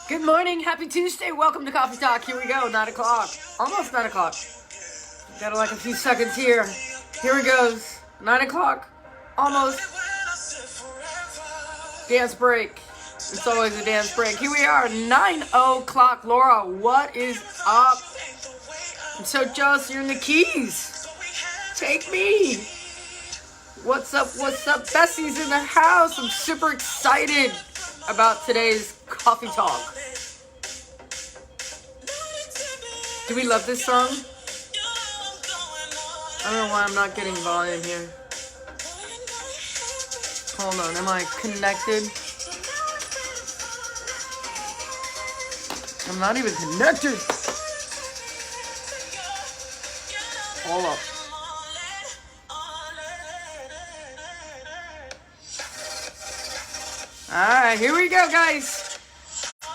Good morning, happy Tuesday, welcome to Coffee Talk. Here we go, 9 o'clock, almost 9 o'clock. Got like a few seconds here. Here it goes, 9 o'clock, almost. Dance break. It's always a dance break. Here we are, 9 o'clock. Laura, what is up? I'm so jealous you're in the Keys. Take me. What's up, what's up? Bessie's in the house. I'm super excited about today's Coffee Talk. Do we love this song? I don't know why I'm not getting volume here. Hold on, am I connected? I'm not even connected. Hold up. Alright, here we go, guys.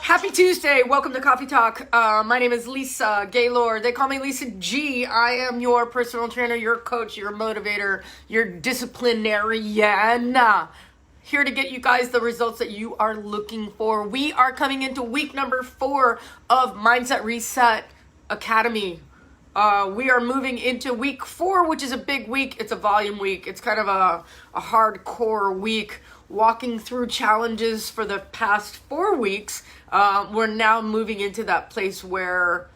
Happy Tuesday. Welcome to Coffee Talk. My name is Lisa Gaylord. They call me Lisa G. I am your personal trainer, your coach, your motivator, your disciplinarian. Here to get you guys the results that you are looking for. We are coming into week number 4 of Mindset Reset Academy. We are moving into week 4, which is a big week. It's a volume week. It's kind of a hardcore week. Walking through challenges for the past 4 weeks, we're now moving into that place where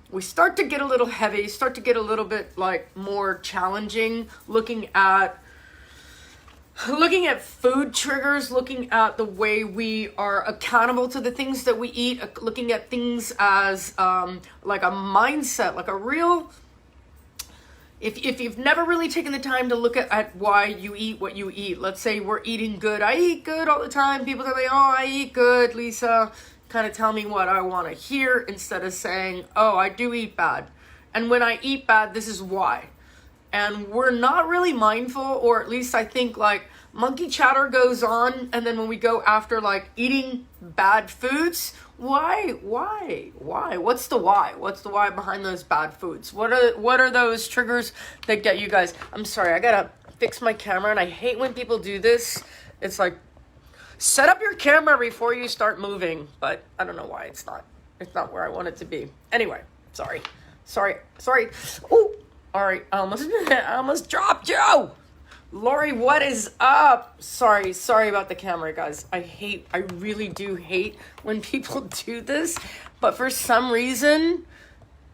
we start to get a little heavy, start to get a little bit like more challenging, looking at food triggers, looking at the way we are accountable to the things that we eat, looking at things as like a mindset, like a real... If you've never really taken the time to look at why you eat what you eat, let's say we're eating good. I eat good all the time. People tell me, oh, I eat good, Lisa. Kind of tell me what I want to hear instead of saying, oh, I do eat bad. And when I eat bad, this is why. And we're not really mindful, or at least I think like monkey chatter goes on. And then when we go after like eating bad foods, why? What's the why? What's the why behind those bad foods? What are those triggers that get you guys? I'm sorry, I gotta fix my camera, and I hate when people do this. It's like, set up your camera before you start moving, but I don't know why it's not where I want it to be. Anyway, sorry. Oh, all right, I almost dropped you. Lori, what is up? Sorry about the camera, guys. I really do hate when people do this, but for some reason,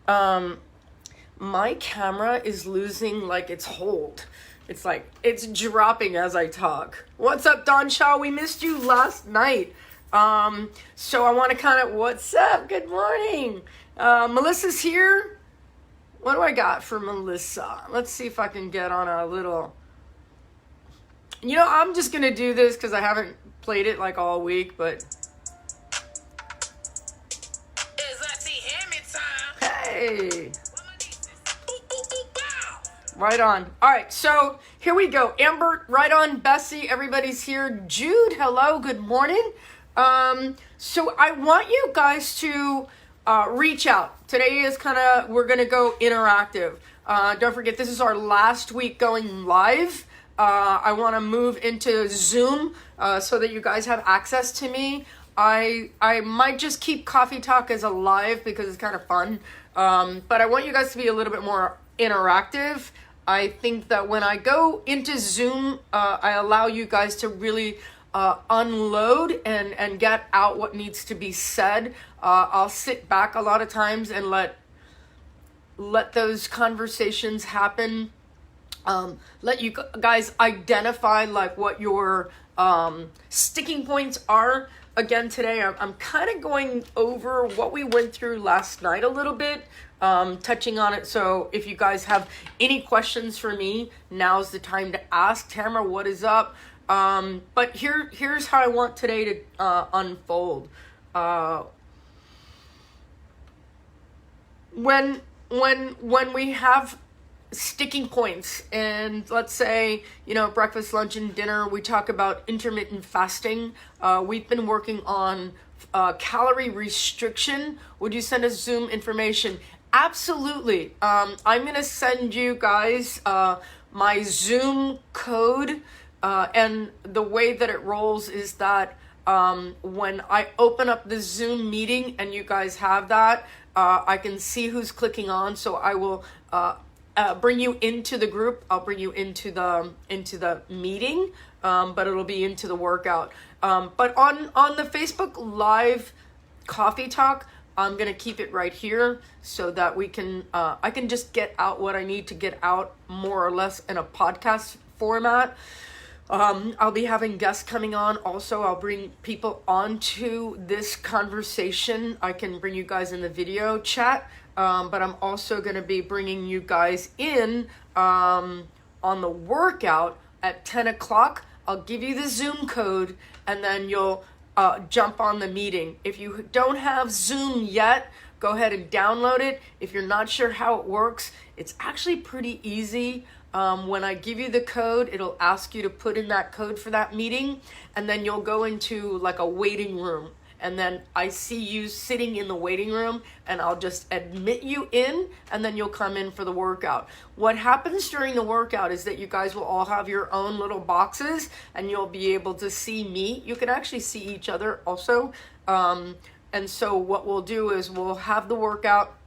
my camera is losing like its hold. It's like, it's dropping as I talk. What's up, Don Shaw? We missed you last night. So I want to kind of, what's up? Good morning. Melissa's here. What do I got for Melissa? Let's see if I can get on a little... You know, I'm just going to do this because I haven't played it like all week, but... Hey! Right on. All right, so here we go. Amber, right on. Bessie, everybody's here. Jude, hello, good morning. So I want you guys to reach out. Today is we're going to go interactive. Don't forget, this is our last week going live. I want to move into Zoom so that you guys have access to me. I might just keep Coffee Talk as a live because it's kind of fun. But I want you guys to be a little bit more interactive. I think that when I go into Zoom, I allow you guys to really unload and get out what needs to be said. I'll sit back a lot of times and let those conversations happen. Let you guys identify like what your sticking points are. Again, today I'm kind of going over what we went through last night a little bit, touching on it. So if you guys have any questions for me, now's the time to ask. Tamara, what is up? But here's how I want today to unfold. When we have sticking points, and let's say, breakfast, lunch, and dinner, we talk about intermittent fasting. We've been working on calorie restriction. Would you send us Zoom information? Absolutely. I'm going to send you guys my Zoom code, and the way that it rolls is that when I open up the Zoom meeting and you guys have that, I can see who's clicking on. So I will bring you into the group. I'll bring you into the meeting, but it'll be into the workout. But on the Facebook Live Coffee Talk, I'm gonna keep it right here so that we can I can just get out what I need to get out more or less in a podcast format. I'll be having guests coming on. Also, I'll bring people onto this conversation. I can bring you guys in the video chat, but I'm also going to be bringing you guys in on the workout at 10 o'clock. I'll give you the Zoom code, and then you'll jump on the meeting. If you don't have Zoom yet, go ahead and download it. If you're not sure how it works, it's actually pretty easy. When I give you the code, it'll ask you to put in that code for that meeting, and then you'll go into like a waiting room, and then I see you sitting in the waiting room, and I'll just admit you in, and then you'll come in for the workout. What happens during the workout is that you guys will all have your own little boxes, and you'll be able to see me. You can actually see each other also. And so what we'll do is we'll have the workout,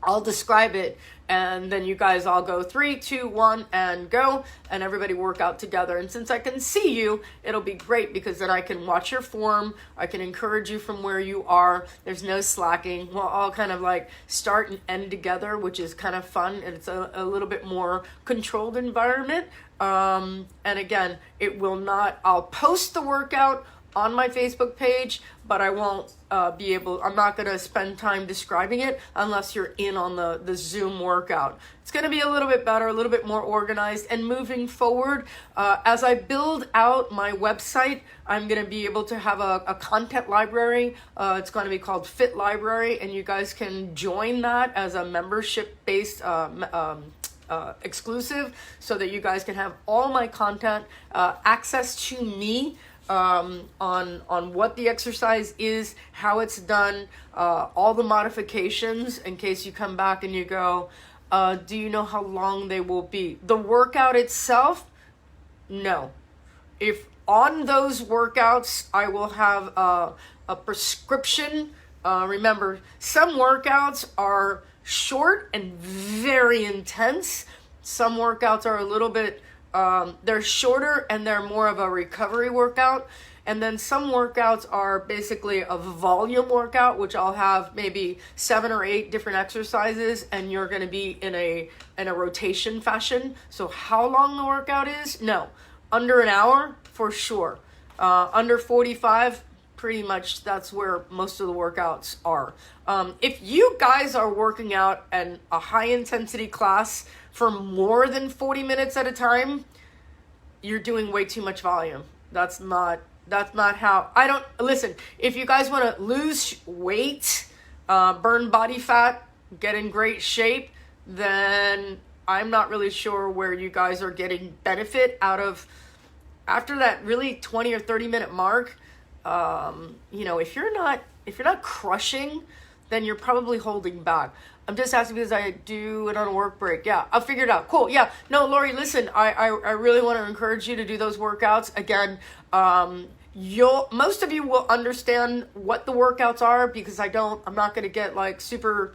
I'll describe it, and then you guys all go 3, 2, 1, and go, and everybody work out together. And since I can see you, it'll be great because then I can watch your form. I can encourage you from where you are. There's no slacking. We'll all kind of like start and end together, which is kind of fun, and it's a little bit more controlled environment. And again, I'll post the workout on my Facebook page, but I won't I'm not going to spend time describing it unless you're in on the Zoom workout. It's going to be a little bit better, a little bit more organized. And moving forward, as I build out my website, I'm going to be able to have a content library. It's going to be called Fit Library, and you guys can join that as a membership-based exclusive, so that you guys can have all my content, access to me, on what the exercise is, how it's done, all the modifications in case you come back and you go, do you know how long they will be? The workout itself, no. If on those workouts, I will have a prescription. Remember, some workouts are short and very intense. Some workouts are a little bit they're shorter and they're more of a recovery workout. And then some workouts are basically a volume workout, which I'll have maybe 7 or 8 different exercises, and you're going to be in a rotation fashion. So how long the workout is? No, under an hour for sure. Under 45, pretty much that's where most of the workouts are. If you guys are working out in a high intensity class for more than 40 minutes at a time, you're doing way too much volume. That's not how, listen, if you guys want to lose weight, burn body fat, get in great shape, then I'm not really sure where you guys are getting benefit out of, after that really 20 or 30 minute mark. If you're not crushing, then you're probably holding back. I'm just asking because I do it on a work break. Yeah, I'll figure it out. Cool. Yeah. No, Lori, listen, I really want to encourage you to do those workouts. Again, most of you will understand what the workouts are because I'm not going to get like super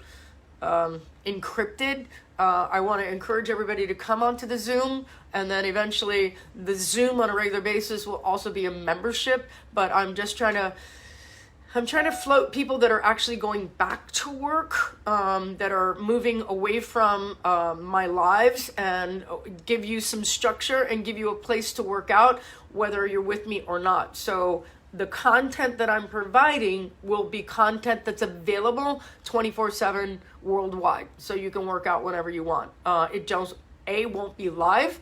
encrypted. I want to encourage everybody to come onto the Zoom, and then eventually the Zoom on a regular basis will also be a membership, but I'm trying to float people that are actually going back to work, that are moving away from my lives, and give you some structure and give you a place to work out, whether you're with me or not. So the content that I'm providing will be content that's available 24/7 worldwide. So you can work out whenever you want. It just, won't be live.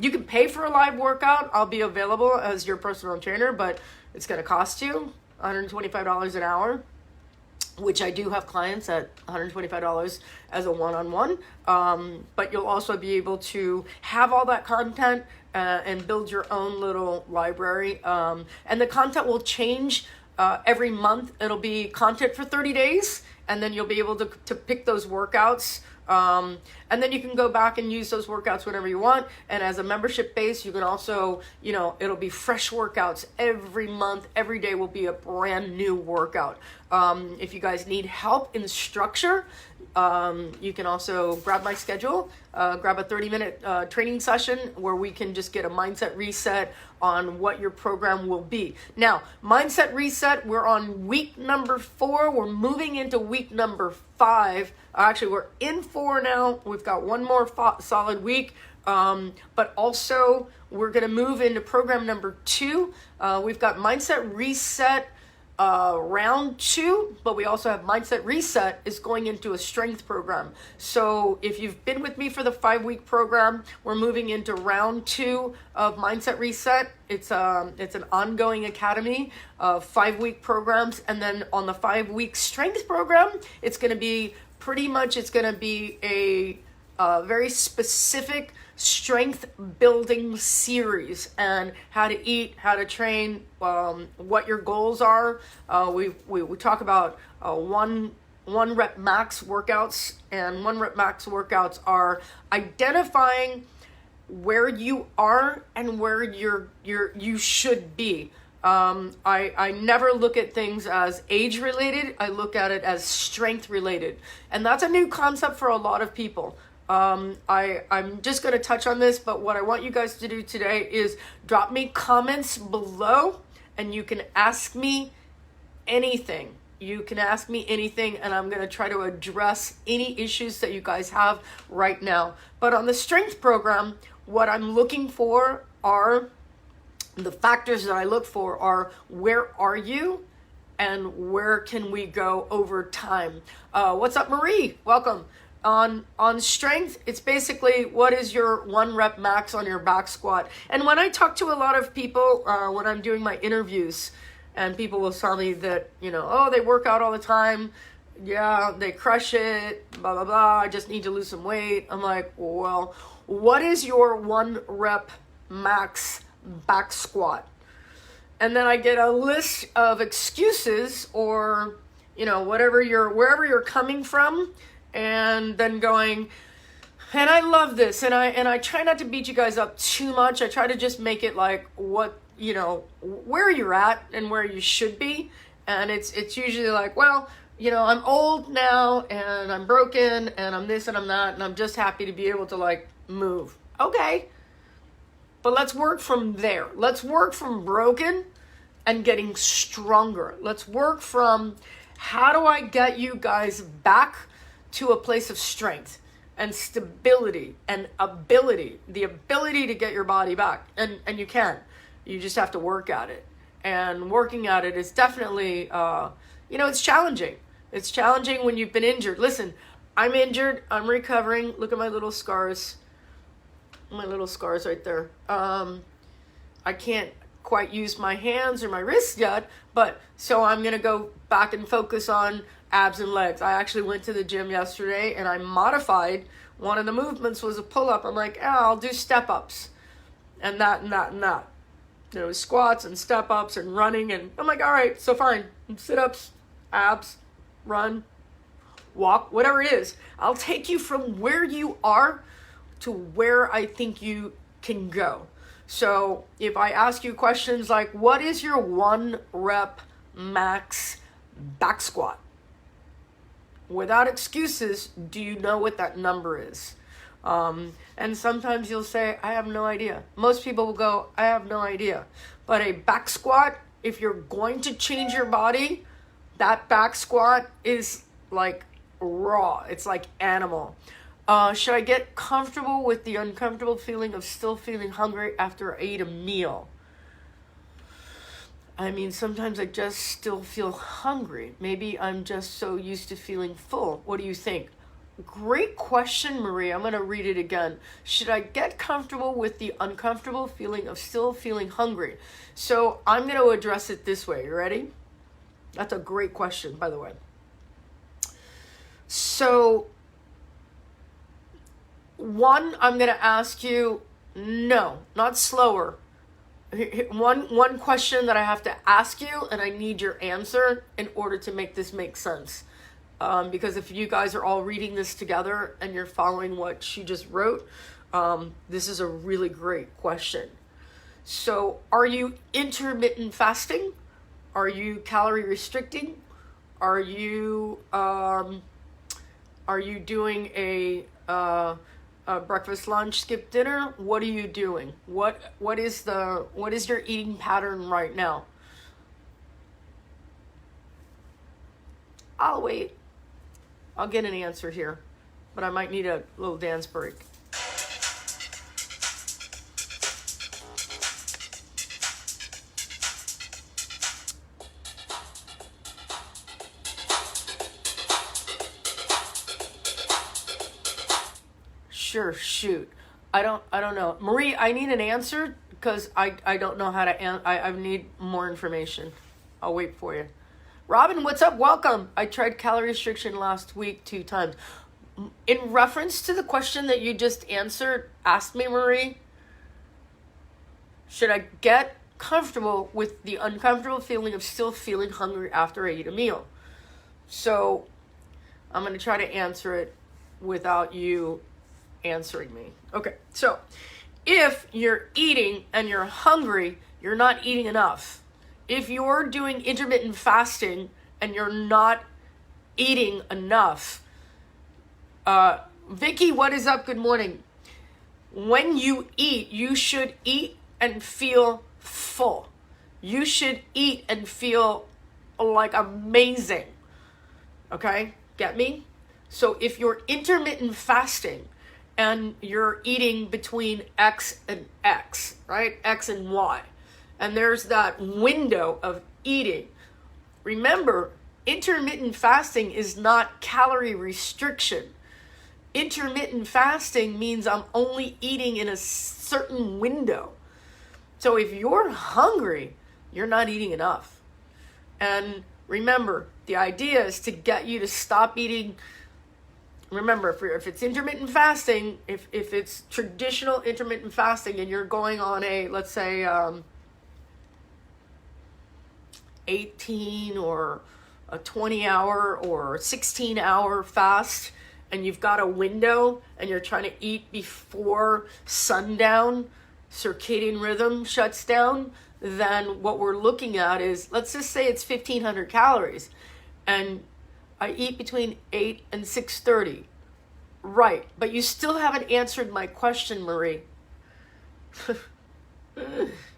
You can pay for a live workout. I'll be available as your personal trainer, but it's going to cost you $125 an hour, which I do have clients at $125 as a one-on-one. But you'll also be able to have all that content and build your own little library. And the content will change every month. It'll be content for 30 days, and then you'll be able to pick those workouts. And And then you can go back and use those workouts whenever you want. And as a membership base, you can also, it'll be fresh workouts every month. Every day will be a brand new workout. If you guys need help in structure, you can also grab my schedule, grab a 30-minute training session where we can just get a mindset reset on what your program will be. Now, mindset reset, we're on week number 4. We're moving into week number 5. Actually, we're in 4 now. We've got one more solid week. But also, we're going to move into program number 2. We've got mindset reset round 2, but we also have mindset reset is going into a strength program. So if you've been with me for the 5-week program, we're moving into round 2 of mindset reset. It's an ongoing academy of 5-week programs. And then on the 5-week strength program, it's going to be a very specific strength building series, and how to eat, how to train, what your goals are. We talk about one rep max workouts, and 1 rep max workouts are identifying where you are and where you should be. I never look at things as age related. I look at it as strength related, and that's a new concept for a lot of people. I'm just going to touch on this, but what I want you guys to do today is drop me comments below, and you can ask me anything. You can ask me anything, and I'm going to try to address any issues that you guys have right now. But on the strength program, what I'm looking for are the factors that I look for are, where are you and where can we go over time? What's up, Marie? Welcome. On strength, it's basically what is your 1 rep max on your back squat. And when I talk to a lot of people, when I'm doing my interviews, and people will tell me that, they work out all the time. Yeah, they crush it, blah, blah, blah. I just need to lose some weight. I'm like, well, what is your 1 rep max back squat? And then I get a list of excuses, or, wherever you're coming from. And then going, and I love this, and I try not to beat you guys up too much. I try to just make it like what, where you're at and where you should be. And it's usually like, well, I'm old now, and I'm broken, and I'm this and I'm that, and I'm just happy to be able to move. Okay, but let's work from there. Let's work from broken and getting stronger. Let's work from, how do I get you guys back to a place of strength and stability and ability, the ability to get your body back. And you can. You just have to work at it. And working at it is definitely, it's challenging. It's challenging when you've been injured. Listen, I'm injured. I'm recovering. Look at my little scars. My little scars right there. I can't quite use my hands or my wrists yet, but so I'm going to go back and focus on abs and legs. I actually went to the gym yesterday, and I modified one of the movements was a pull-up. I'm like, I'll do step-ups and that and that and that. Squats and step-ups and running, and I'm like, all right, so fine. Sit-ups, abs, run, walk, whatever it is. I'll take you from where you are to where I think you can go. So if I ask you questions like, what is your 1 rep max back squat? Without excuses, do you know what that number is? And sometimes you'll say, I have no idea. Most people will go, I have no idea. But a back squat, if you're going to change your body, that back squat is like raw. It's like animal. Should I get comfortable with the uncomfortable feeling of still feeling hungry after I ate a meal? I mean, sometimes I just still feel hungry. Maybe I'm just so used to feeling full. What do you think? Great question, Marie. I'm going to read it again. Should I get comfortable with the uncomfortable feeling of still feeling hungry? So I'm going to address it this way. You ready? That's a great question, by the way. So, one, I'm going to ask you, no, not slower. One question that I have to ask you, and I need your answer in order to make this make sense. because if you guys are all reading this together and you're following what she just wrote, this is a really great question. So are you intermittent fasting? Are you calorie restricting? Are you doing a breakfast, lunch, skip dinner? What are you doing? What is your eating pattern right now? I'll wait. I'll get an answer here, but I might need a little dance break. Sure, shoot. I don't know. Marie, I need an answer because I don't know how to I need more information. I'll wait for you. Robin, what's up? Welcome. I tried calorie restriction last week 2 times. In reference to the question that you just asked me, Marie, should I get comfortable with the uncomfortable feeling of still feeling hungry after I eat a meal? So I'm going to try to answer it without you answering me. Okay, so if you're eating and you're hungry, you're not eating enough. If you're doing intermittent fasting and you're not eating enough, Vicky, what is up? Good morning. When you eat, you should eat and feel full. You should eat and feel like amazing. Okay, get me? So if you're intermittent fasting and you're eating between X and X, right? X and Y. And there's that window of eating. Remember, intermittent fasting is not calorie restriction. Intermittent fasting means I'm only eating in a certain window. So if you're hungry, you're not eating enough. And remember, the idea is to get you to stop eating. Remember, if it's intermittent fasting, if it's traditional intermittent fasting and you're going on a, let's say, 18 or a 20-hour or 16-hour fast, and you've got a window and you're trying to eat before sundown, circadian rhythm shuts down, then what we're looking at is, let's just say it's 1,500 calories, and I eat between 8 and 6:30. Right, but you still haven't answered my question, Marie.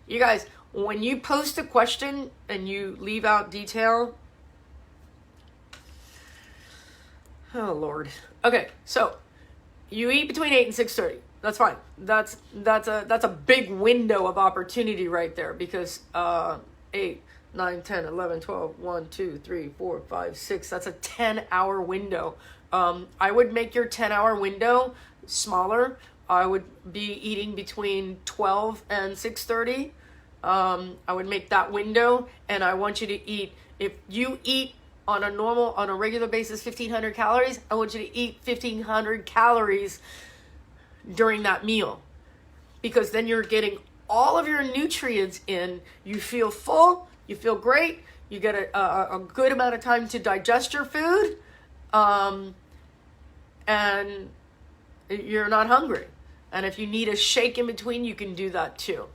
You guys, when you post a question and you leave out detail, oh Lord. Okay, so you eat between 8 and 6:30. That's fine. That's a big window of opportunity right there, because 8, 9, 10, 11, 12, 1, 2, 3, 4, 5, 6. That's a 10-hour window. I would make your 10-hour window smaller. I would be eating between 12 and 6:30. I would make that window, and I want you to eat. If you eat on a regular basis 1,500 calories, I want you to eat 1,500 calories during that meal, because then you're getting all of your nutrients in. You feel full, you feel great, you get a good amount of time to digest your food, and you're not hungry. And if you need a shake in between, you can do that too.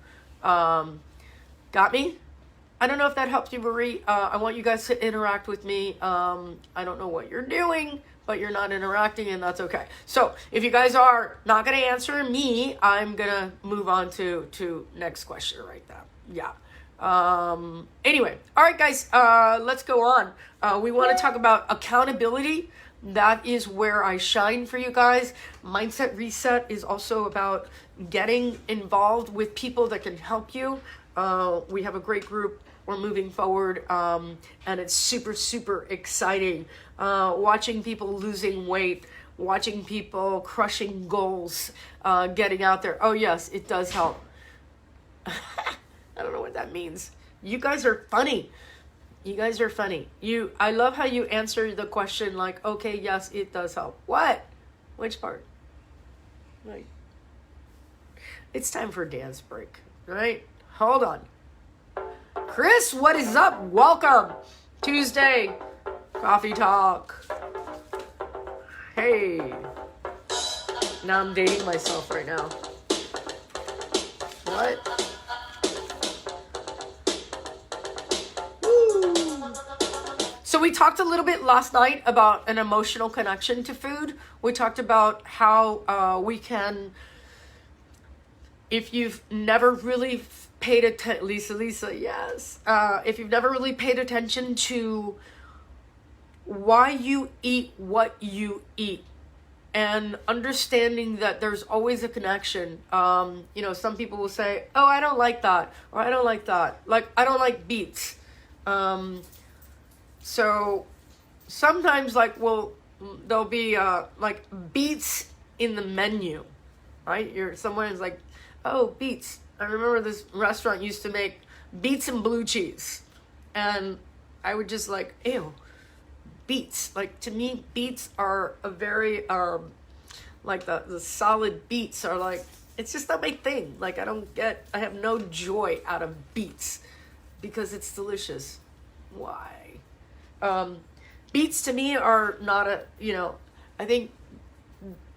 Got me? I don't know if that helped you, Marie. I want you guys to interact with me. I don't know what you're doing, but you're not interacting, and that's okay. So if you guys are not going to answer me, I'm going to move on to next question right now. Yeah. Anyway, all right, guys, let's go on. We want to talk about accountability. That is where I shine for you guys. Mindset Reset is also about getting involved with people that can help you. We have a great group. We're moving forward, and it's super, super exciting. Watching people losing weight, watching people crushing goals, getting out there. Oh yes, it does help. I don't know what that means. You guys are funny. You guys are funny. I love how you answer the question like, okay, yes, it does help. What? Which part? Like, it's time for a dance break, right? Hold on. Chris, what is up? Welcome. Tuesday, Coffee talk. Hey. Now I'm dating myself right now. What? Woo. So we talked a little bit last night about an emotional connection to food. We talked about how we can, if you've never really paid attention, Lisa, yes. If you've never really paid attention to why you eat what you eat, and understanding that there's always a connection. Some people will say, oh, I don't like that, or I don't like that. Like, I don't like beets. So sometimes, there'll be, beets in the menu, right? Someone is like, oh, beets. I remember this restaurant used to make beets and blue cheese. And I would just like, ew. Beets, like, to me, beets are a very like the solid beets are like, it's just not my thing. Like, I have no joy out of beets because it's delicious. Why? Beets to me are not I think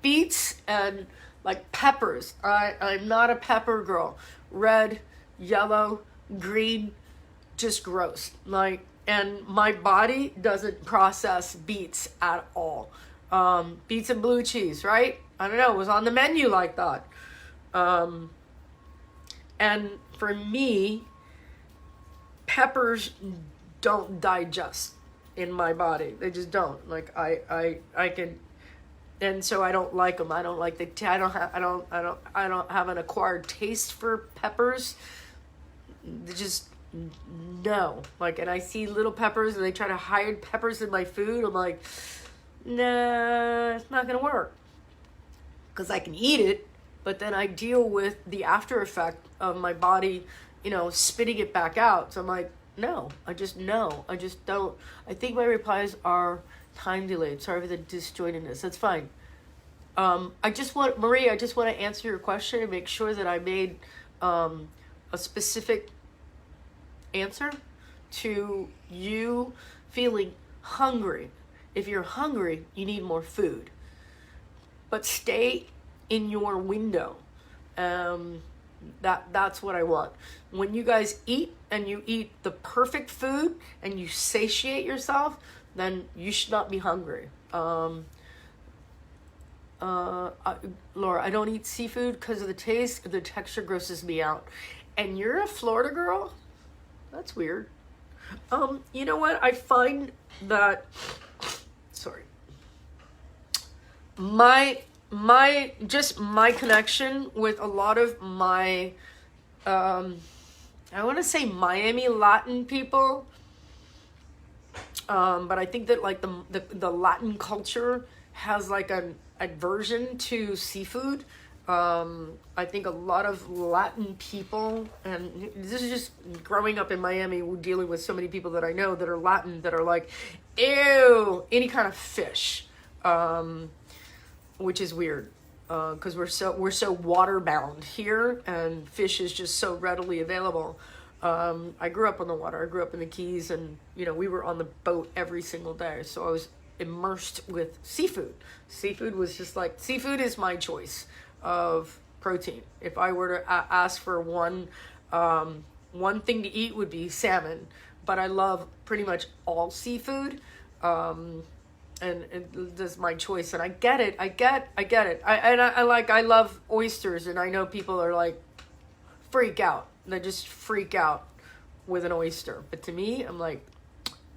beets and like peppers, I'm not a pepper girl. Red, yellow, green, just gross. Like, and my body doesn't process beets at all. Beets and blue cheese, right? I don't know, it was on the menu like that. And for me, peppers don't digest in my body. They just don't. Like, I can, and so I don't like them. I don't like I don't have an acquired taste for peppers. They just, no. Like, and I see little peppers and they try to hide peppers in my food. I'm like, nah, it's not gonna work. Because I can eat it, but then I deal with the after effect of my body, spitting it back out. So I'm like, no. I just don't. I think my replies are time delayed. Sorry for the disjointedness. That's fine. Marie, I just want to answer your question and make sure that I made a specific answer to you feeling hungry. If you're hungry, you need more food. But stay in your window. That's what I want. When you guys eat and you eat the perfect food and you satiate yourself, then you should not be hungry. Laura, I don't eat seafood because of the taste. The texture grosses me out. And you're a Florida girl? That's weird. You know what? I find that, sorry, my connection with a lot of my, I want to say Miami Latin people, but I think that like the Latin culture has like an aversion to seafood. I think a lot of Latin people, and this is just growing up in Miami, we're dealing with so many people that I know that are Latin that are like, ew, any kind of fish, which is weird, because we're so water bound here, and fish is just so readily available. I grew up on the water. I grew up in the Keys, and we were on the boat every single day, so I was immersed with seafood. Seafood was just like, seafood is my choice of protein. If I were to ask for one thing to eat, would be salmon, but I love pretty much all seafood, and that's my choice, and I get it. I get it. I love oysters, and I know people are like freak out. They just freak out with an oyster, but to me, I'm like,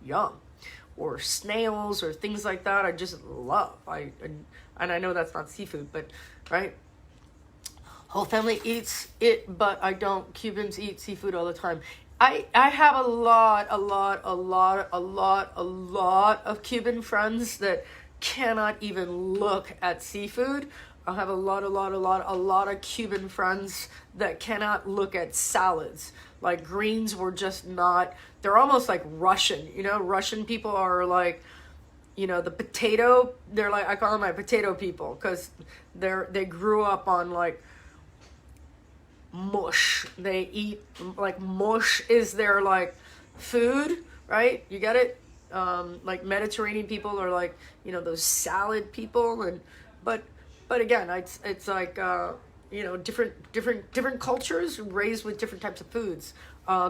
yum. Or snails or things like that, I just love. And I know that's not seafood, but right. Whole family eats it, but I don't. Cubans eat seafood all the time. I have a lot of Cuban friends that cannot even look at seafood. I have a lot of Cuban friends that cannot look at salads. Like, greens were just not, they're almost like Russian, Russian people are like, the potato, they're like, I call them my potato people, because they grew up on like mush. They eat like mush is their like food, right? You get it? like Mediterranean people are like, you know, those salad people, and but again, it's like you know, different cultures raised with different types of foods.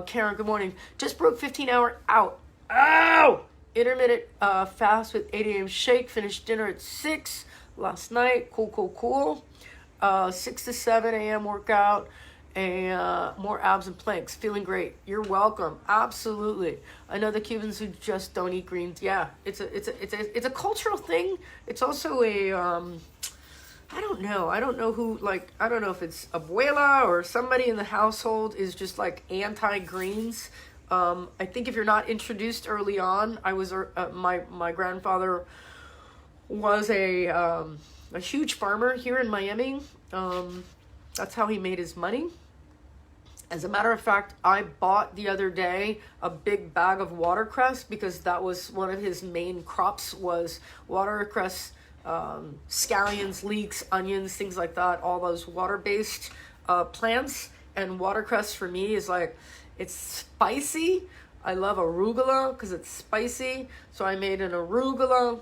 Karen, good morning. Just broke 15-hour out. Ow! Intermittent fast with 8 a.m. shake. Finished dinner at 6 last night. Cool. 6 to 7 a.m. workout. And more abs and planks. Feeling great. You're welcome. Absolutely. I know the Cubans who just don't eat greens. Yeah, it's a cultural thing. It's also a I don't know who, like, I don't know if it's abuela or somebody in the household is just like anti-greens. I think if you're not introduced early on, my grandfather was a huge farmer here in Miami. That's how he made his money. As a matter of fact, I bought the other day a big bag of watercress because that was one of his main crops, was watercress, scallions, leeks, onions, things like that, all those water-based plants. And watercress for me is like, it's spicy. I love arugula because it's spicy. So I made an arugula,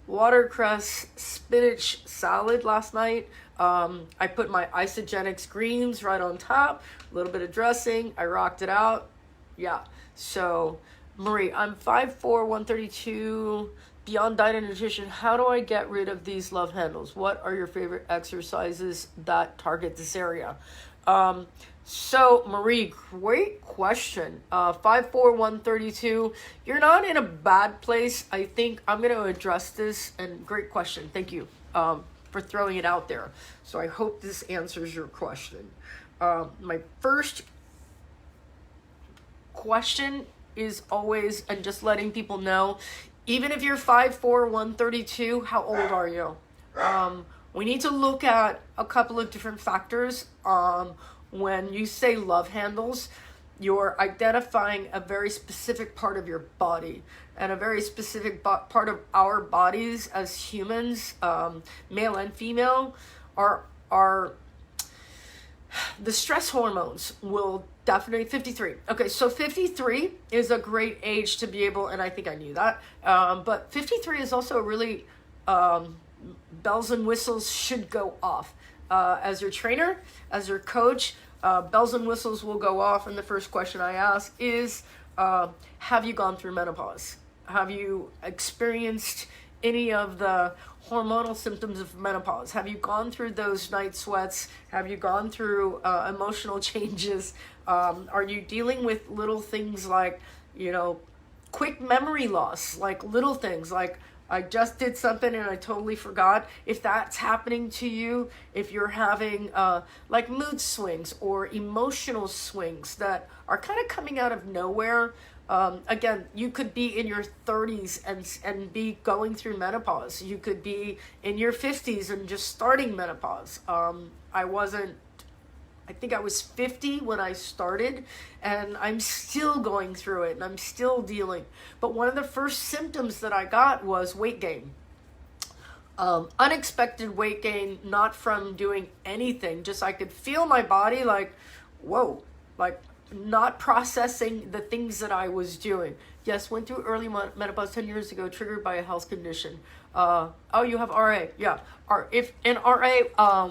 watercress, spinach salad last night. I put my Isogenics greens right on top, a little bit of dressing. I rocked it out. Yeah. So, Marie, I'm 5'4", 132, beyond diet and nutrition. How do I get rid of these love handles? What are your favorite exercises that target this area? So, Marie, great question. 5'4", 132. You're not in a bad place. I think I'm going to address this, and great question. Thank you for throwing it out there. So I hope this answers your question. My first question is always, and just letting people know, even if you're 5'4", 132, how old are you? We need to look at a couple of different factors. When you say love handles, you're identifying a very specific part of your body, and a very specific part of our bodies as humans, male and female, are the stress hormones will definitely 53. Okay, so 53 is a great age to be able, and I think I knew that, but 53 is also a really, bells and whistles should go off. As your trainer, as your coach, bells and whistles will go off, and the first question I ask is, have you gone through menopause? Have you experienced any of the hormonal symptoms of menopause? Have you gone through those night sweats? Have you gone through emotional changes? Are you dealing with little things like, you know, quick memory loss, like little things like, I just did something and I totally forgot? If that's happening to you, if you're having like mood swings or emotional swings that are kind of coming out of nowhere, again, you could be in your 30s and be going through menopause. You could be in your 50s and just starting menopause. I think I was 50 when I started, and I'm still going through it, and I'm still dealing. But one of the first symptoms that I got was weight gain. Unexpected weight gain, not from doing anything, just I could feel my body like, whoa, like not processing the things that I was doing. Yes, went through early menopause 10 years ago, triggered by a health condition. Oh, you have RA. Yeah. If in RA,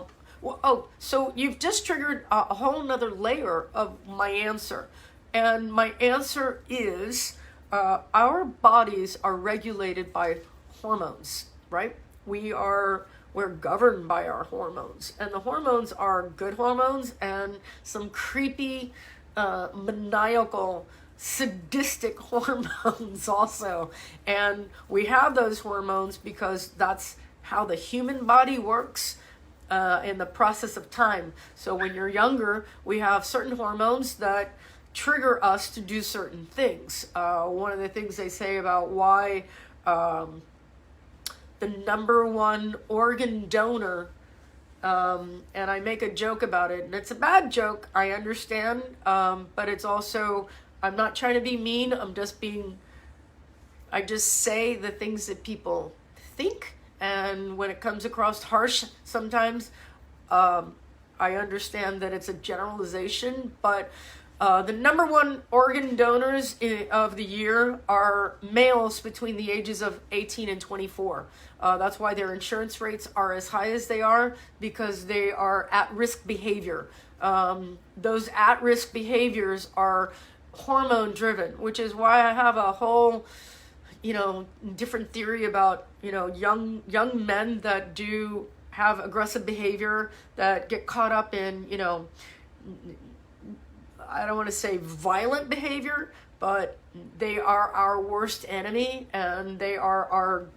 so you've just triggered a whole nother layer of my answer. And my answer is, our bodies are regulated by hormones, right? We're governed by our hormones. And the hormones are good hormones and some creepy, maniacal, sadistic hormones also. And we have those hormones because that's how the human body works. In the process of time. So when you're younger, we have certain hormones that trigger us to do certain things. One of the things they say about why the number one organ donor, and I make a joke about it, and it's a bad joke, I understand, but it's also, I'm not trying to be mean, I just say the things that people think. And when it comes across harsh, sometimes I understand that it's a generalization, but The number one organ donors of the year are males between the ages of 18 and 24. That's why their insurance rates are as high as they are, because they are at-risk behavior. Those at-risk behaviors are hormone driven, which is why I have a whole, different theory about, young men that do have aggressive behavior, that get caught up in, I don't want to say violent behavior, but they are our worst enemy, and they are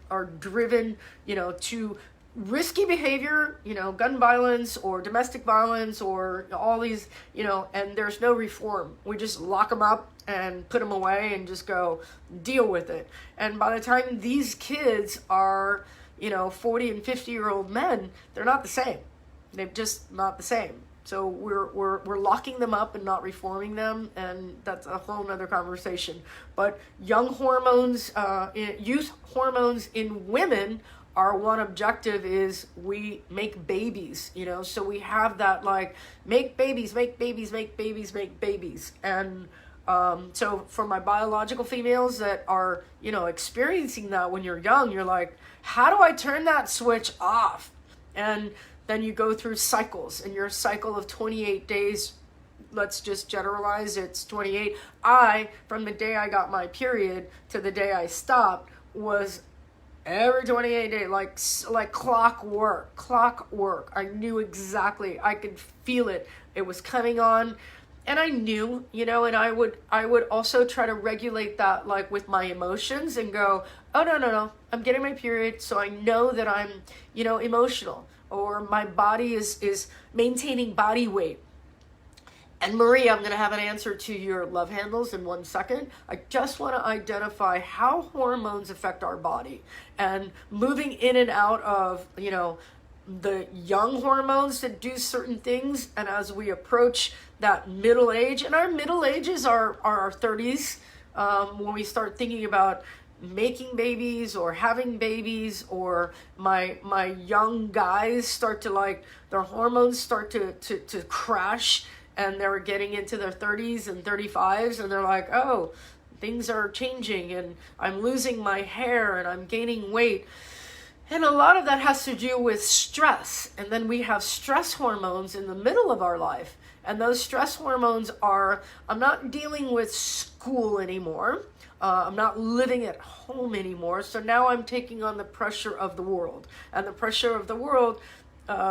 driven, to risky behavior, gun violence or domestic violence or all these, and there's no reform. We just lock them up and put them away and just go deal with it. And by the time these kids are, 40 and 50-year-old men, they're not the same. They're just not the same. So we're locking them up and not reforming them, and that's a whole nother conversation. But young hormones, youth hormones in women, our one objective is we make babies, so we have that make babies. And so for my biological females that are, experiencing that when you're young, you're like, how do I turn that switch off? And then you go through cycles, and your cycle of 28 days, let's just generalize, it's 28. From the day I got my period to the day I stopped, was every 28 days, like clockwork. I knew exactly, I could feel it. It was coming on, and I knew, and I would also try to regulate that, with my emotions, and go, oh, no, I'm getting my period, so I know that I'm, emotional, or my body is maintaining body weight. And Maria, I'm going to have an answer to your love handles in 1 second. I just want to identify how hormones affect our body, and moving in and out of, the young hormones that do certain things. And as we approach that middle age, and our middle ages are our 30s, when we start thinking about making babies or having babies, or my young guys start to their hormones start to crash, and they're getting into their 30s and 35s, and they're like, oh, things are changing, and I'm losing my hair, and I'm gaining weight. And a lot of that has to do with stress. And then we have stress hormones in the middle of our life. And those stress hormones are, I'm not dealing with school anymore. I'm not living at home anymore. So now I'm taking on the pressure of the world. And the pressure of the world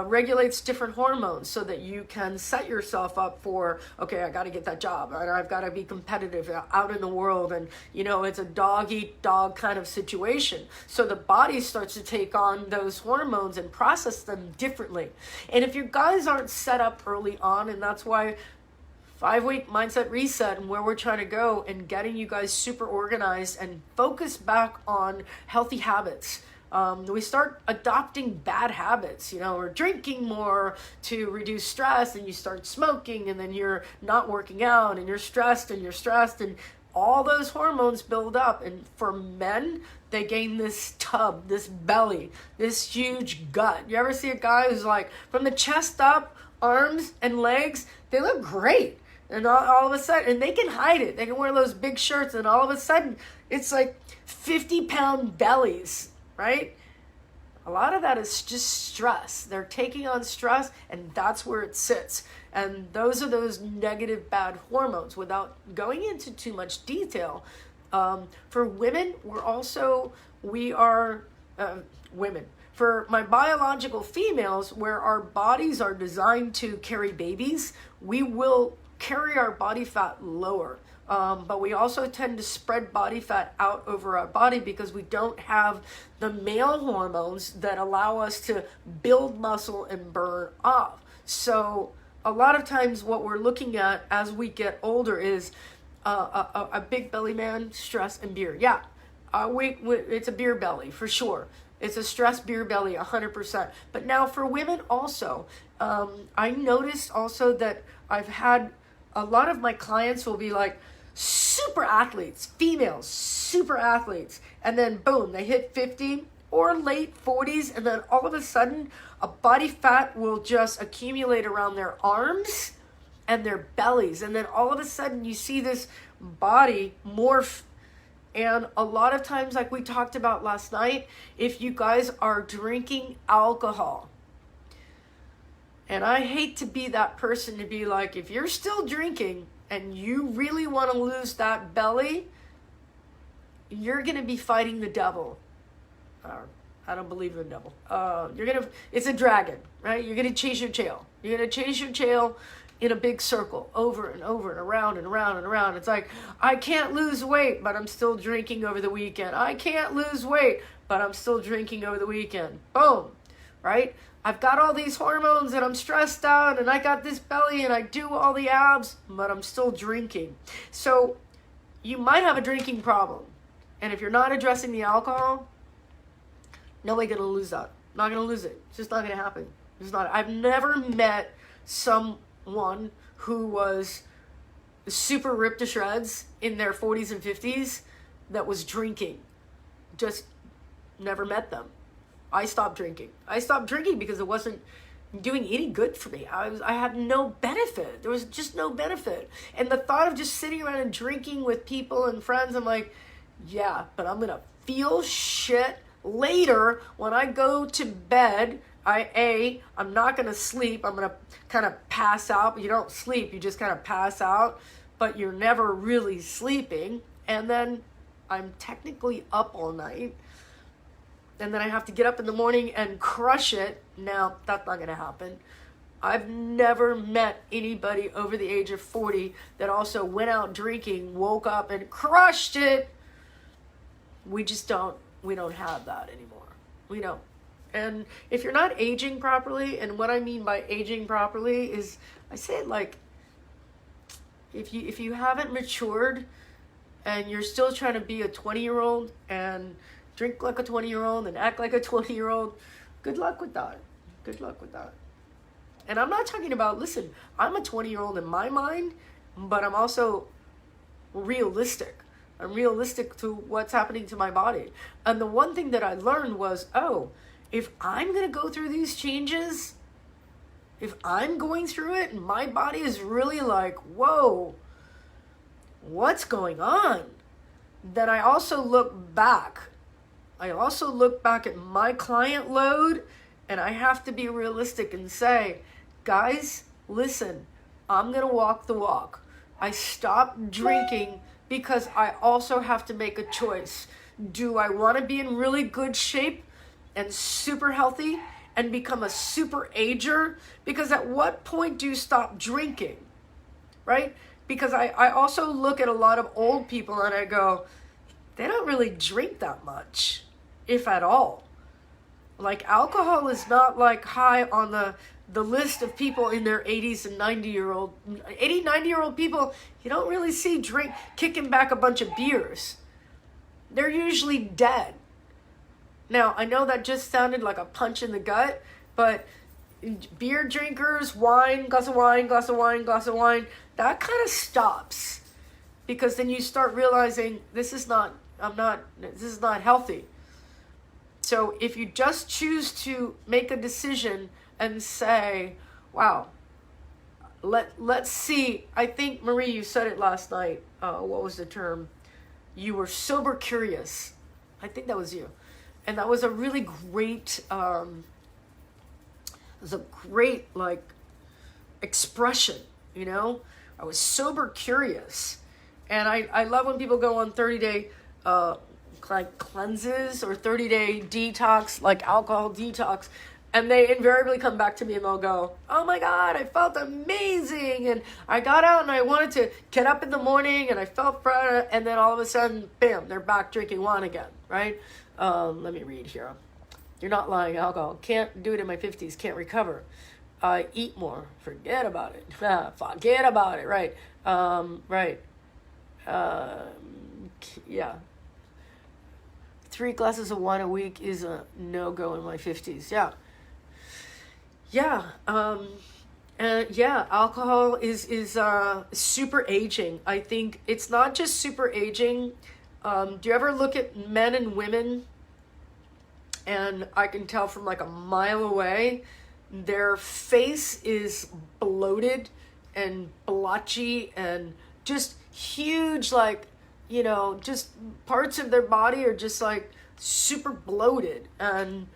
regulates different hormones, so that you can set yourself up for, okay, I got to get that job, and I've got to be competitive out in the world, and it's a dog eat dog kind of situation. So the body starts to take on those hormones and process them differently. And if your guys aren't set up early on, and that's why 5-week mindset reset, and where we're trying to go, and getting you guys super organized and focus back on healthy habits. We start adopting bad habits, or drinking more to reduce stress, and you start smoking, and then you're not working out, and you're stressed, and all those hormones build up. And for men, they gain this tub, this belly, this huge gut. You ever see a guy who's from the chest up, arms and legs, they look great. And all of a sudden, and they can hide it. They can wear those big shirts, and all of a sudden, it's 50-pound bellies. Right? A lot of that is just stress. They're taking on stress, and that's where it sits. And those are those negative bad hormones. Without going into too much detail, for women, we are women. For my biological females, where our bodies are designed to carry babies, we will carry our body fat lower. But we also tend to spread body fat out over our body, because we don't have the male hormones that allow us to build muscle and burn off. So a lot of times what we're looking at as we get older is a big belly man, stress, and beer. Yeah, it's a beer belly for sure. It's a stress beer belly, 100%. But now for women also, I noticed also that I've had a lot of my clients will be super athletes, females, super athletes, and then boom, they hit 50 or late 40s, and then all of a sudden a body fat will just accumulate around their arms and their bellies. And then all of a sudden you see this body morph. And a lot of times, like we talked about last night, if you guys are drinking alcohol, and I hate to be that person to be like, if you're still drinking and you really want to lose that belly, you're going to be fighting the devil. I don't believe in the devil. It's a dragon, right? You're going to chase your tail. You're going to chase your tail in a big circle over and over and around and around and around. It's like, I can't lose weight, but I'm still drinking over the weekend. I can't lose weight, but I'm still drinking over the weekend. Boom, right? I've got all these hormones and I'm stressed out and I got this belly and I do all the abs, but I'm still drinking. So you might have a drinking problem. And if you're not addressing the alcohol, no way gonna lose that. Not gonna lose it. It's just not gonna happen. It's not. I've never met someone who was super ripped to shreds in their 40s and 50s that was drinking. Just never met them. I stopped drinking. I stopped drinking because it wasn't doing any good for me. I had no benefit. There was just no benefit. And the thought of just sitting around and drinking with people and friends, I'm like, yeah, but I'm gonna feel shit later when I go to bed. I'm not going to sleep. I'm going to kind of pass out. You don't sleep. You just kind of pass out, but you're never really sleeping. And then I'm technically up all night. And then I have to get up in the morning and crush it. Now, that's not going to happen. I've never met anybody over the age of 40 that also went out drinking, woke up and crushed it. We don't have that anymore. We don't. And if you're not aging properly, and what I mean by aging properly is, I say it like, if you haven't matured and you're still trying to be a 20-year-old and drink like a 20-year-old and act like a 20-year-old, good luck with that. Good luck with that. And I'm not talking about, listen, I'm a 20-year-old in my mind, but I'm also realistic. I'm realistic to what's happening to my body. And the one thing that I learned was, if I'm going to go through these changes, if I'm going through it and my body is really like, whoa, what's going on? Then I also look back. At my client load, and I have to be realistic and say, guys, listen, I'm going to walk the walk. I stopped drinking because I also have to make a choice. Do I want to be in really good shape and super healthy and become a super ager? Because at what point do you stop drinking, right? Because I also look at a lot of old people and I go, they don't really drink that much, if at all. Like, alcohol is not like high on the list of people in their 80s and 90-year-old people. You don't really see kicking back a bunch of beers. They're usually dead. Now, I know that just sounded like a punch in the gut, but beer drinkers, glass of wine, that kind of stops. Because then you start realizing this is not healthy. So if you just choose to make a decision and say, wow, let's see. I think, Marie, you said it last night. What was the term? You were sober curious. I think that was you. And that was a really great, expression, you know? I was sober curious. And I love when people go on 30-day cleanses or 30-day detox, like alcohol detox, and they invariably come back to me and they'll go, oh my God, I felt amazing, and I got out and I wanted to get up in the morning and I felt better, and then all of a sudden, bam, they're back drinking wine again, right? Let me read here. You're not lying. Alcohol. Can't do it in my 50s. Can't recover. Eat more. Forget about it. Forget about it. Right. Right. Yeah. 3 glasses of wine a week is a no-go in my 50s. Yeah. Yeah. Yeah, alcohol is super aging. I think it's not just super aging. Do you ever look at men and women, and I can tell from like a mile away, their face is bloated and blotchy and just huge, like, you know, just parts of their body are just like super bloated. And,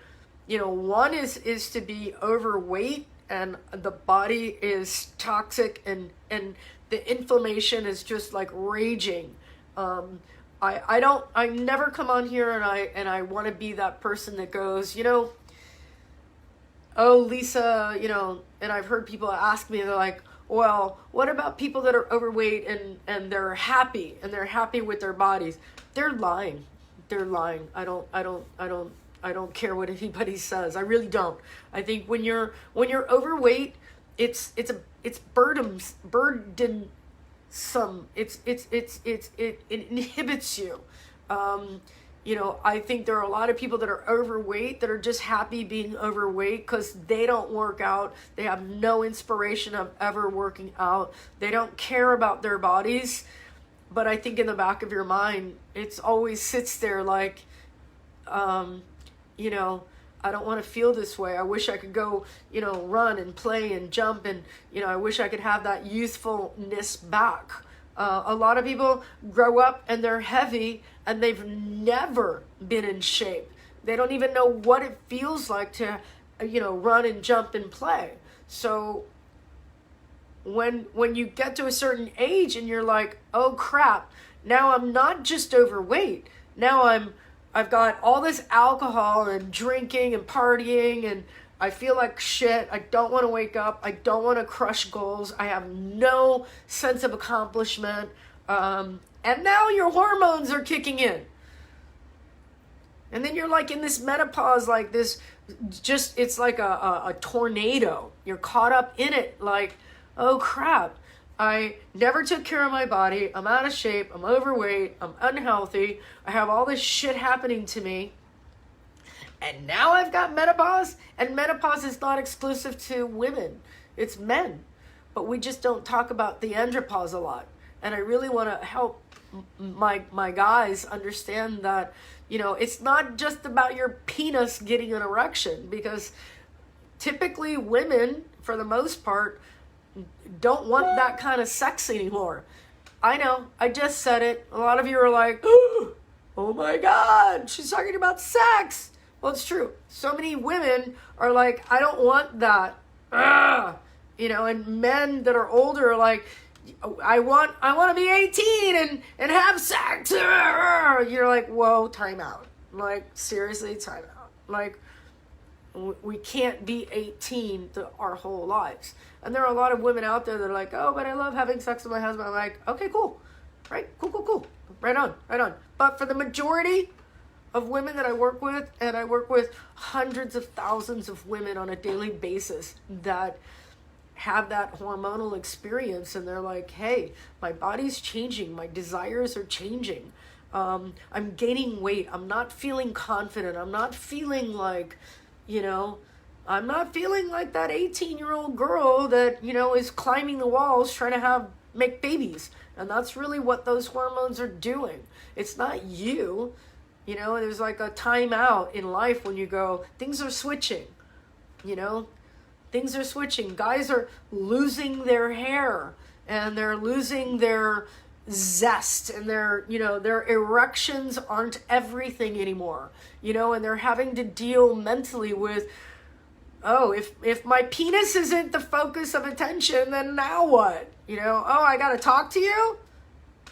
you know, one is to be overweight and the body is toxic and the inflammation is just like raging. I never come on here and I want to be that person that goes, you know, oh, Lisa, you know, and I've heard people ask me, they're like, well, what about people that are overweight and they're happy with their bodies? They're lying. They're lying. I don't care what anybody says. I really don't. I think when you're overweight, it's burdensome. It inhibits you. You know, I think there are a lot of people that are overweight that are just happy being overweight because they don't work out. They have no inspiration of ever working out. They don't care about their bodies. But I think in the back of your mind, it's always sits there like, you know, I don't want to feel this way. I wish I could go, you know, run and play and jump and, you know, I wish I could have that youthfulness back. A lot of people grow up and they're heavy and they've never been in shape. They don't even know what it feels like to, you know, run and jump and play. So when you get to a certain age and you're like, oh crap, now I'm not just overweight. Now I've got all this alcohol and drinking and partying and I feel like shit. I don't want to wake up. I don't want to crush goals. I have no sense of accomplishment. And now your hormones are kicking in. And then you're like in this menopause, like this, just, it's like a tornado. You're caught up in it like, oh crap. I never took care of my body. I'm out of shape. I'm overweight. I'm unhealthy. I have all this shit happening to me. And now I've got menopause, and menopause is not exclusive to women. It's men. But we just don't talk about the andropause a lot. And I really want to help my guys understand that, you know, it's not just about your penis getting an erection, because typically women, for the most part, don't want that kind of sex anymore. I know, I just said it. A lot of you are like, oh my God, she's talking about sex. Well, it's true. So many women are like, I don't want that. You know, and men that are older are like, I want to be 18 and have sex. You're like, whoa, time out. Like, seriously, time out. Like, we can't be 18 our whole lives. And there are a lot of women out there that are like, oh, but I love having sex with my husband. I'm like, okay, cool. Right? Cool. Right on. But for the majority of women that I work with, and I work with hundreds of thousands of women on a daily basis that have that hormonal experience, and they're like, hey, my body's changing, my desires are changing, I'm gaining weight, I'm not feeling confident, I'm not feeling like, you know, I'm not feeling like that 18-year-old girl that, you know, is climbing the walls trying to make babies. And that's really what those hormones are doing. It's not you. You know, there's like a time out in life when you go, things are switching, you know, things are switching. Guys are losing their hair and they're losing their zest and their, you know, their erections aren't everything anymore, you know, and they're having to deal mentally with, oh, if my penis isn't the focus of attention, then now what? You know, oh, I got to talk to you?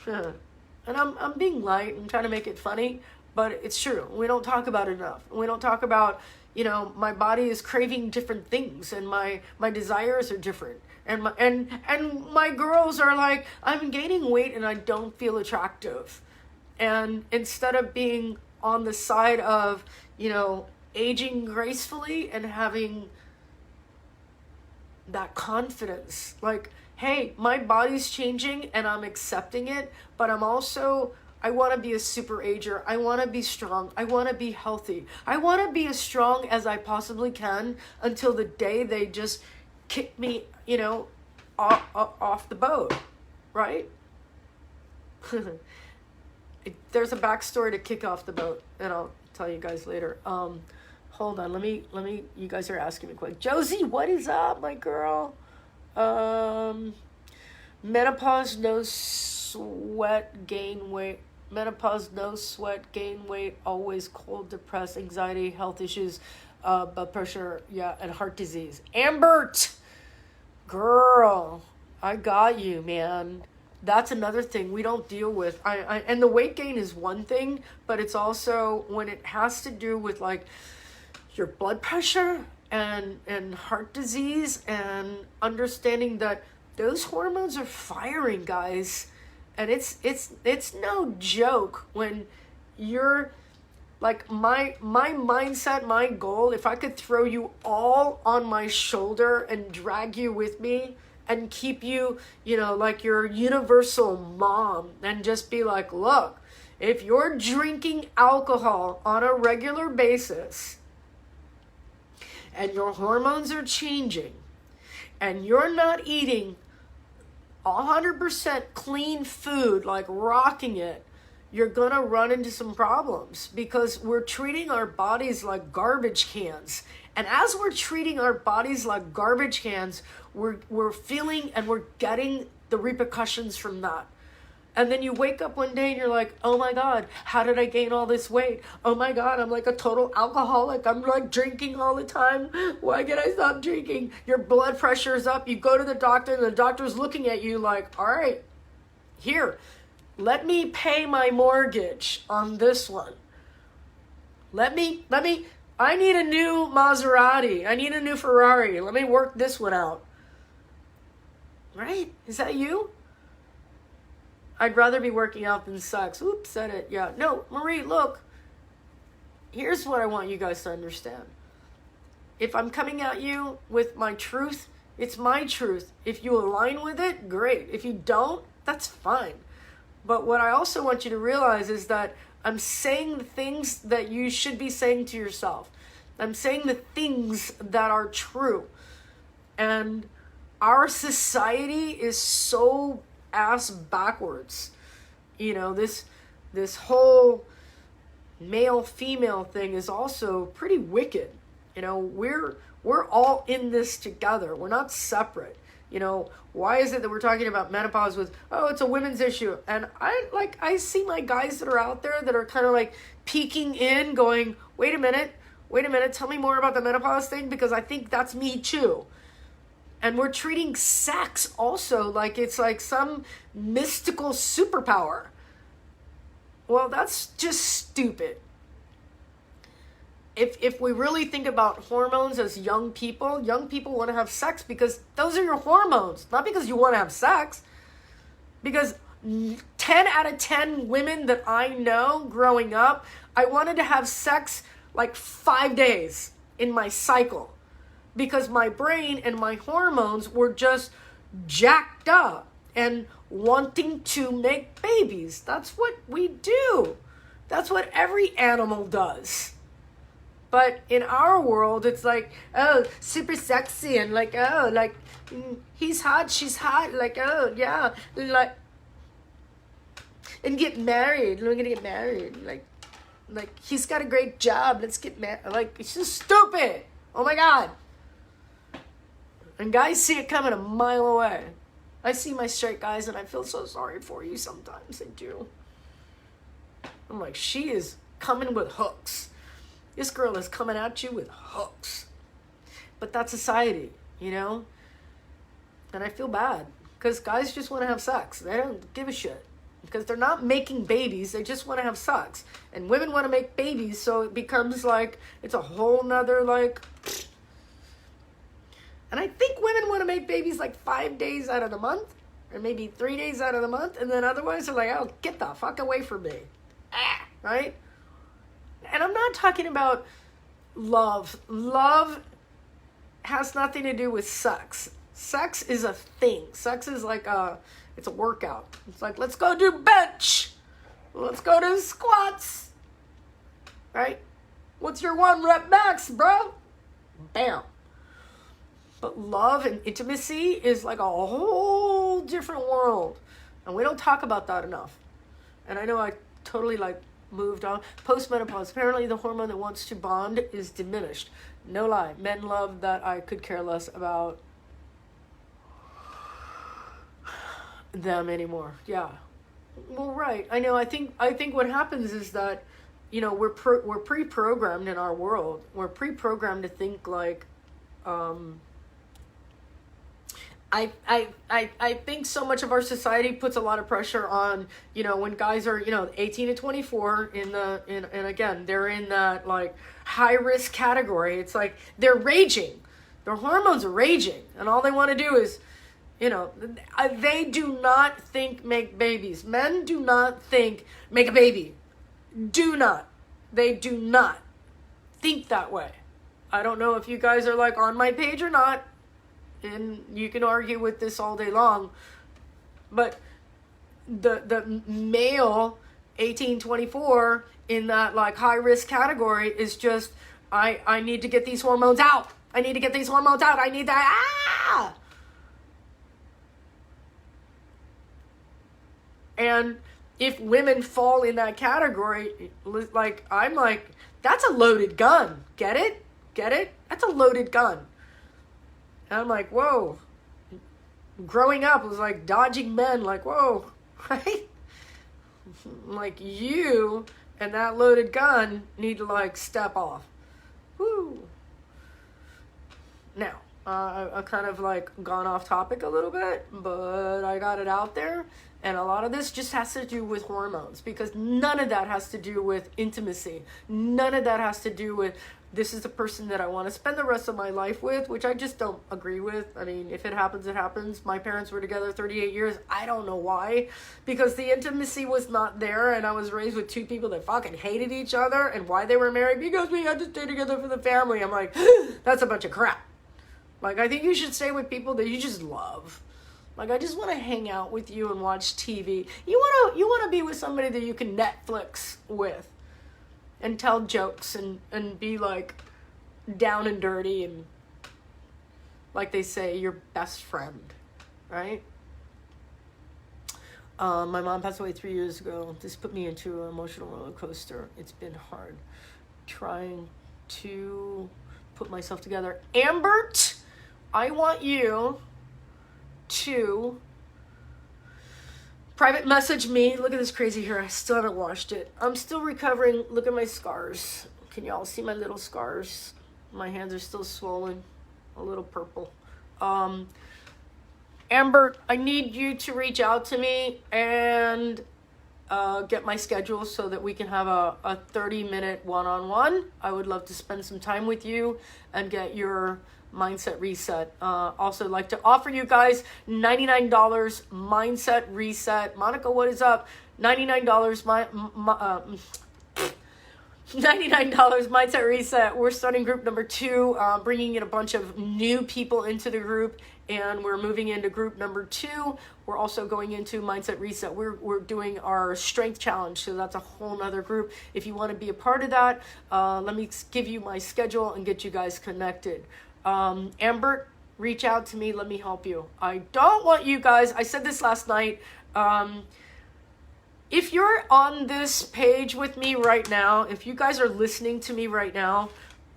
And I'm being light. I'm trying to make it funny. But it's true. We don't talk about it enough. We don't talk about, you know, my body is craving different things and my desires are different. And my girls are like, I'm gaining weight and I don't feel attractive. And instead of being on the side of, you know, aging gracefully and having that confidence, like, hey, my body's changing and I'm accepting it, but I want to be a super ager. I want to be strong. I want to be healthy. I want to be as strong as I possibly can until the day they just kick me, you know, off the boat, right? There's a backstory to kick off the boat, and I'll tell you guys later. Hold on, let me. You guys are asking me quick. Josie, what is up, my girl? menopause, no sweat, gain weight. Menopause, no sweat, gain weight, always cold, depressed, anxiety, health issues, blood pressure, yeah, and heart disease. Ambert, girl, I got you, man. That's another thing we don't deal with. And the weight gain is one thing, but it's also when it has to do with like your blood pressure and heart disease, and understanding that those hormones are firing, guys. And it's no joke when you're like my mindset, my goal, if I could throw you all on my shoulder and drag you with me and keep you, like your universal mom, and just be like, look, if you're drinking alcohol on a regular basis and your hormones are changing and you're not eating 100% clean food, like rocking it, you're gonna run into some problems, because we're treating our bodies like garbage cans. And as we're treating our bodies like garbage cans, we're feeling and we're getting the repercussions from that. And then you wake up one day and you're like, oh my God, how did I gain all this weight? Oh my God, I'm like a total alcoholic. I'm like drinking all the time. Why can I stop drinking? Your blood pressure is up. You go to the doctor and the doctor's looking at you like, all right, here, let me pay my mortgage on this one. I need a new Maserati. I need a new Ferrari. Let me work this one out. Right? Is that you? I'd rather be working out than sex. Oops, said it. Yeah. No, Marie, look. Here's what I want you guys to understand. If I'm coming at you with my truth, it's my truth. If you align with it, great. If you don't, that's fine. But what I also want you to realize is that I'm saying the things that you should be saying to yourself. I'm saying the things that are true. And our society is so ass backwards. This whole male female thing is also pretty wicked. We're all in this together. We're not separate. Why is it that we're talking about menopause with, oh, it's a women's issue? And I see my guys that are out there that are kind of like peeking in, going, wait a minute, tell me more about the menopause thing, because I think that's me too. And we're treating sex also like it's like some mystical superpower. Well, that's just stupid. If we really think about hormones as young people want to have sex because those are your hormones, not because you want to have sex. Because 10 out of 10 women that I know growing up, I wanted to have sex like 5 days in my cycle, because my brain and my hormones were just jacked up and wanting to make babies. That's what we do. That's what every animal does. But in our world, it's like, oh, super sexy, and like, oh, like, he's hot, she's hot, like, oh, yeah, like, and get married. We're gonna get married. Like he's got a great job. Let's get married. Like, it's just stupid. Oh my God. And guys see it coming a mile away. I see my straight guys and I feel so sorry for you sometimes. I do. I'm like, she is coming with hooks. This girl is coming at you with hooks. But that's society, And I feel bad, because guys just want to have sex. They don't give a shit, because they're not making babies. They just want to have sex. And women want to make babies, so it becomes like, it's a whole nother like... And I think women want to make babies like 5 days out of the month, or maybe 3 days out of the month, and then otherwise they're like, oh, get the fuck away from me. Right? And I'm not talking about love. Love has nothing to do with sex. Sex is a thing. Sex is like it's a workout. It's like, let's go do bench. Let's go do squats. Right? What's your 1 rep max, bro? Bam. But love and intimacy is like a whole different world. And we don't talk about that enough. And I know I totally moved on. Postmenopause. Apparently the hormone that wants to bond is diminished. No lie. Men love that I could care less about. them anymore. Yeah. Well, right. I know. I think what happens is that, we're pre-programmed in our world. We're pre-programmed to think like, I think so much of our society puts a lot of pressure on, when guys are, 18 to 24 and again, they're in that like high risk category. It's like they're raging. Their hormones are raging, and all they want to do is, they do not think make babies. Men do not think make a baby. Do not. They do not think that way. I don't know if you guys are like on my page or not, and you can argue with this all day long, but the male 18-24 in that like high risk category is just, I need to get these hormones out. I need to get these hormones out. I need that. And if women fall in that category, like, I'm like, that's a loaded gun. Get it? Get it? That's a loaded gun. And I'm like, whoa. Growing up was like dodging men, like, whoa, right? Like, you and that loaded gun need to like step off. Woo. Now, I've kind of like gone off topic a little bit, but I got it out there. And a lot of this just has to do with hormones, because none of that has to do with intimacy. None of that has to do with, this is the person that I want to spend the rest of my life with, which I just don't agree with. I mean, if it happens, it happens. My parents were together 38 years. I don't know why, because the intimacy was not there, and I was raised with two people that fucking hated each other. And why they were married? Because we had to stay together for the family. I'm like, that's a bunch of crap. Like, I think you should stay with people that you just love. Like, I just want to hang out with you and watch TV. You want to be with somebody that you can Netflix with and tell jokes and be like down and dirty and, like they say, your best friend, right? My mom passed away 3 years ago. This put me into an emotional roller coaster. It's been hard trying to put myself together. Ambert, I want you to private message me. Look at this crazy hair. I still haven't washed it. I'm still recovering. Look at my scars. Can y'all see my little scars? My hands are still swollen, a little purple. Amber, I need you to reach out to me and get my schedule so that we can have a 30-minute one-on-one. I would love to spend some time with you and get your mindset reset. Also like to offer you guys $99 mindset reset. Monica, what is up? $99 $99 mindset reset. We're starting group number 2, bringing in a bunch of new people into the group, and we're moving into group number 2. We're also going into mindset reset. We're doing our strength challenge, so that's a whole nother group. If you want to be a part of that, let me give you my schedule and get you guys connected. Amber, reach out to me. Let me help you. I don't want you guys, I said this last night, if you're on this page with me right now, if you guys are listening to me right now,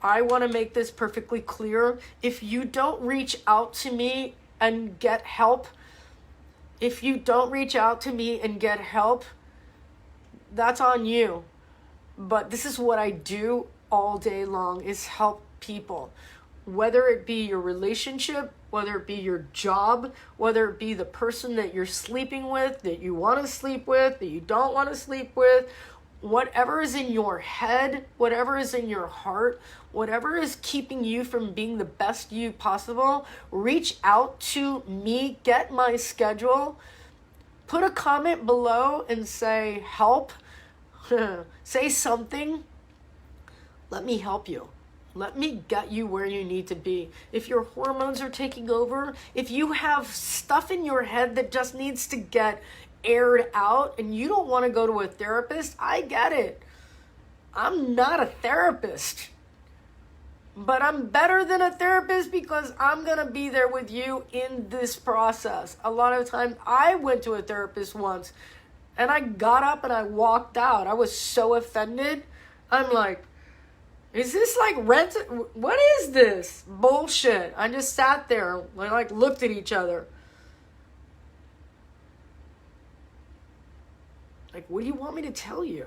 I want to make this perfectly clear. If you don't reach out to me and get help, that's on you. But this is what I do all day long, is help people. Whether it be your relationship, whether it be your job, whether it be the person that you're sleeping with, that you want to sleep with, that you don't want to sleep with, whatever is in your head, whatever is in your heart, whatever is keeping you from being the best you possible, reach out to me, get my schedule, put a comment below and say help, say something, let me help you. Let me get you where you need to be. If your hormones are taking over, if you have stuff in your head that just needs to get aired out and you don't want to go to a therapist, I get it. I'm not a therapist, but I'm better than a therapist because I'm going to be there with you in this process. A lot of times I went to a therapist once and I got up and I walked out. I was so offended. I'm like, is this like rent? What is this bullshit? I just sat there and like looked at each other. Like, what do you want me to tell you?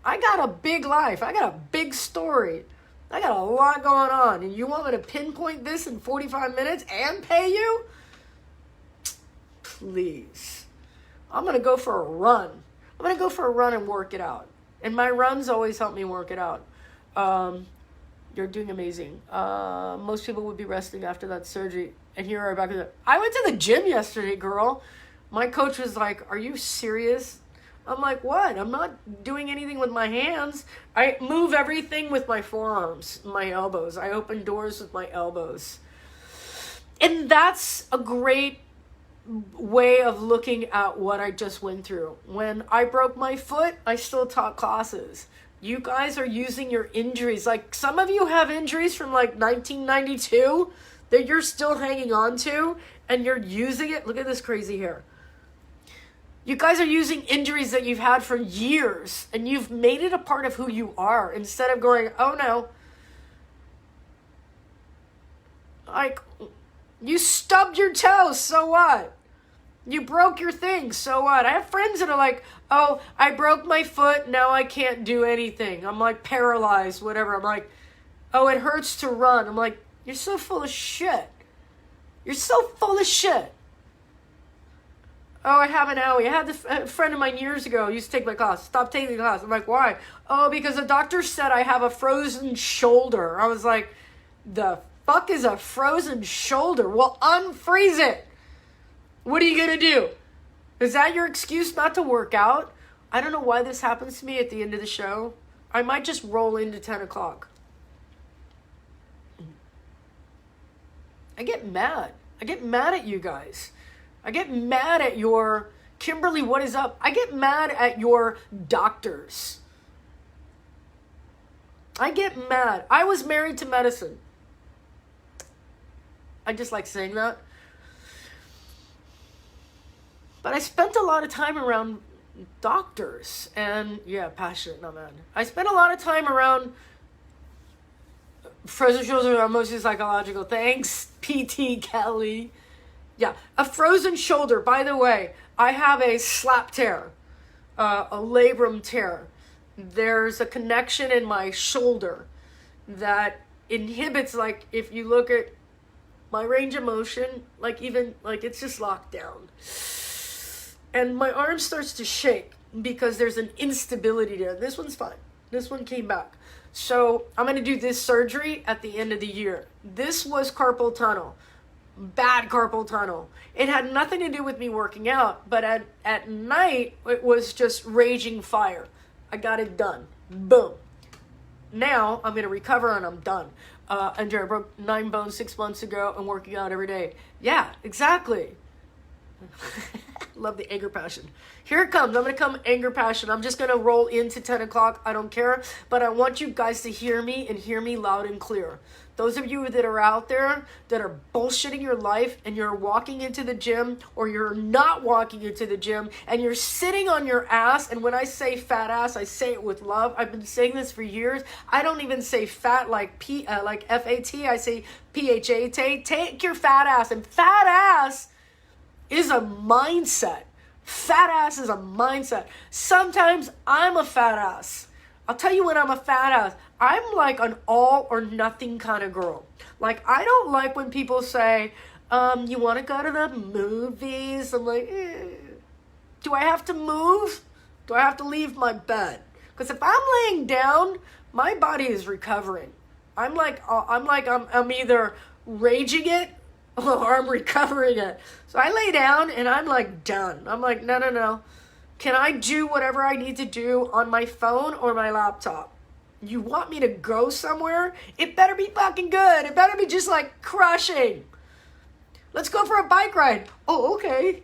I got a big life. I got a big story. I got a lot going on. And you want me to pinpoint this in 45 minutes and pay you? Please. I'm going to go for a run. I'm going to go for a run and work it out. And my runs always help me work it out. You're doing amazing. Most people would be resting after that surgery. And here are back. I went to the gym yesterday, girl. My coach was like, are you serious? I'm like, what? I'm not doing anything with my hands. I move everything with my forearms, my elbows. I open doors with my elbows. And that's a great way of looking at what I just went through. When I broke my foot, I still taught classes. You guys are using your injuries. Like, some of you have injuries from like 1992 that you're still hanging on to, and you're using it. Look at this crazy hair. You guys are using injuries that you've had for years, and you've made it a part of who you are instead of going, oh no. Like, you stubbed your toe, so what? You broke your thing, so what? I have friends that are like, oh, I broke my foot, now I can't do anything. I'm like paralyzed, whatever. I'm like, oh, it hurts to run. I'm like, you're so full of shit. You're so full of shit. Oh, I have an owie. I had a friend of mine years ago used to take my class. Stop taking the class. I'm like, why? Oh, because the doctor said I have a frozen shoulder. I was like, the fuck is a frozen shoulder? Well, unfreeze it. What are you going to do? Is that your excuse not to work out? I don't know why this happens to me at the end of the show. I might just roll into 10 o'clock. I get mad. I get mad at you guys. I get mad at your, Kimberly, what is up? I get mad at your doctors. I get mad. I was married to medicine. I just like saying that. But I spent a lot of time around doctors and, yeah, passionate, not mad. I spent a lot of time around frozen shoulders are mostly psychological. Thanks, PT Kelly. Yeah, a frozen shoulder. By the way, I have a slap tear, a labrum tear. There's a connection in my shoulder that inhibits, like, if you look at my range of motion, like, even, like, it's just locked down. And my arm starts to shake because there's an instability there. This one's fine. This one came back. So I'm going to do this surgery at the end of the year. This was carpal tunnel. Bad carpal tunnel. It had nothing to do with me working out, but at night, it was just raging fire. I got it done. Boom. Now I'm going to recover and I'm done. Andrea, I broke 9 bones 6 months ago and working out every day. Yeah, exactly. Love the anger passion. Here it comes. I'm going to come anger passion. I'm just going to roll into 10 o'clock. I don't care. But I want you guys to hear me and hear me loud and clear. Those of you that are out there that are bullshitting your life and you're walking into the gym or you're not walking into the gym and you're sitting on your ass. And when I say fat ass, I say it with love. I've been saying this for years. I don't even say fat like F-A-T. I say P-H-A-T. Take your fat ass. And fat ass is a mindset. Fat ass is a mindset. Sometimes I'm a fat ass. I'll tell you when I'm a fat ass. I'm like an all or nothing kind of girl. Like, I don't like when people say, you want to go to the movies? I'm like, do I have to move? Do I have to leave my bed? Because if I'm laying down, my body is recovering. I'm either raging it or I'm recovering it. So I lay down and I'm like done. I'm like, no. Can I do whatever I need to do on my phone or my laptop? You want me to go somewhere? It better be fucking good. It better be just like crushing. Let's go for a bike ride. Oh, okay.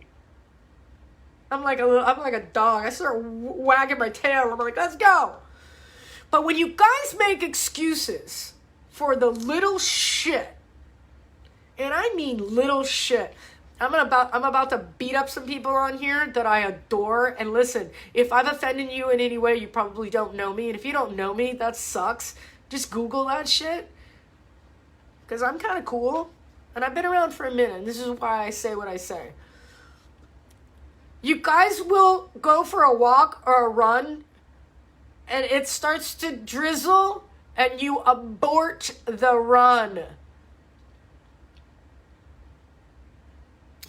I'm like a dog. I start wagging my tail. I'm like, let's go. But when you guys make excuses for the little shit, and I mean little shit, I'm about to beat up some people on here that I adore. And listen, if I've offended you in any way, you probably don't know me. And if you don't know me, that sucks. Just Google that shit. Because I'm kind of cool. And I've been around for a minute. And this is why I say what I say. You guys will go for a walk or a run and it starts to drizzle and you abort the run.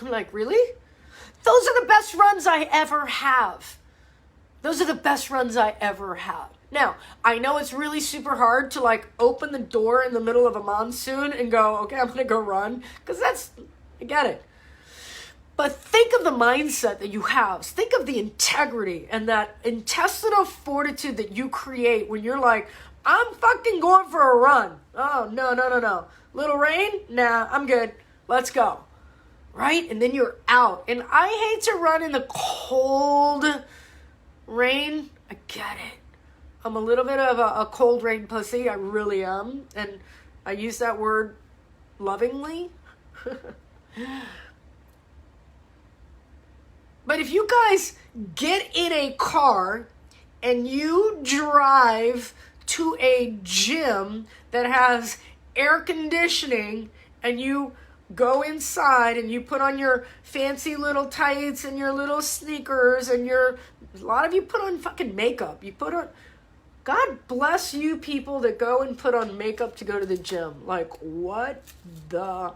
I'm like, really? Those are the best runs I ever have. Those are the best runs I ever have. Now, I know it's really super hard to like open the door in the middle of a monsoon and go, okay, I'm going to go run. Because I get it. But think of the mindset that you have. Think of the integrity and that intestinal fortitude that you create when you're like, I'm fucking going for a run. Oh, no. Little rain? Nah, I'm good. Let's go. Right? And then you're out. And I hate to run in the cold rain. I get it. I'm a little bit of a cold rain pussy. I really am. And I use that word lovingly. But if you guys get in a car and you drive to a gym that has air conditioning and you go inside and you put on your fancy little tights and your little sneakers and a lot of you put on fucking makeup. God bless you people that go and put on makeup to go to the gym. Like, what the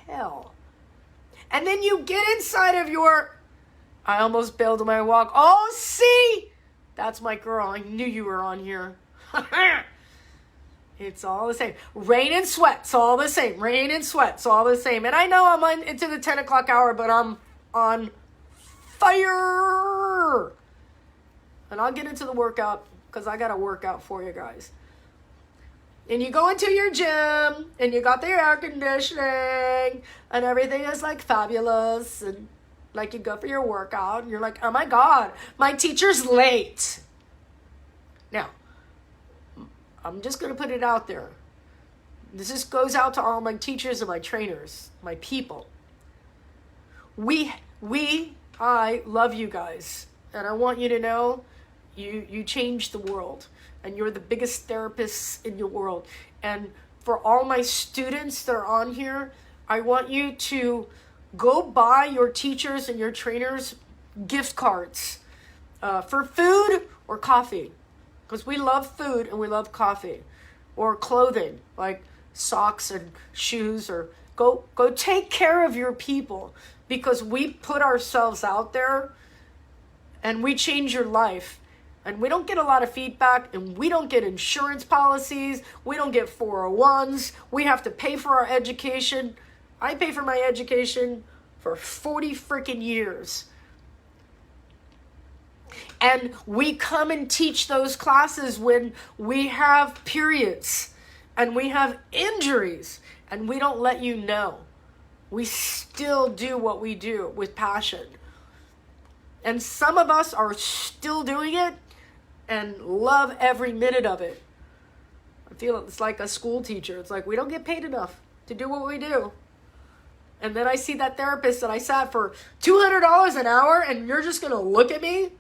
hell? And then you get inside of I almost bailed on my walk. Oh, see? That's my girl. I knew you were on here. It's all the same. Rain and sweat. It's all the same. Rain and sweat. It's all the same. And I know I'm into the 10 o'clock hour, but I'm on fire. And I'll get into the workout because I got a workout for you guys. And you go into your gym and you got the air conditioning and everything is like fabulous. And like you go for your workout and you're like, oh my God, my teacher's late. Now, I'm just going to put it out there. This just goes out to all my teachers and my trainers, my people. I love you guys. And I want you to know you change the world. And you're the biggest therapists in your world. And for all my students that are on here, I want you to go buy your teachers and your trainers gift cards for food or coffee. Because we love food and we love coffee. Or clothing, like socks and shoes. Or go take care of your people. Because we put ourselves out there and we change your life. And we don't get a lot of feedback, and we don't get insurance policies. We don't get 401s. We have to pay for our education. I pay for my education for 40 freaking years. And we come and teach those classes when we have periods and we have injuries, and we don't let you know. We still do what we do with passion. And some of us are still doing it and love every minute of it. I feel it's like a school teacher. It's like we don't get paid enough to do what we do. And then I see that therapist that I sat for $200 an hour and you're just going to look at me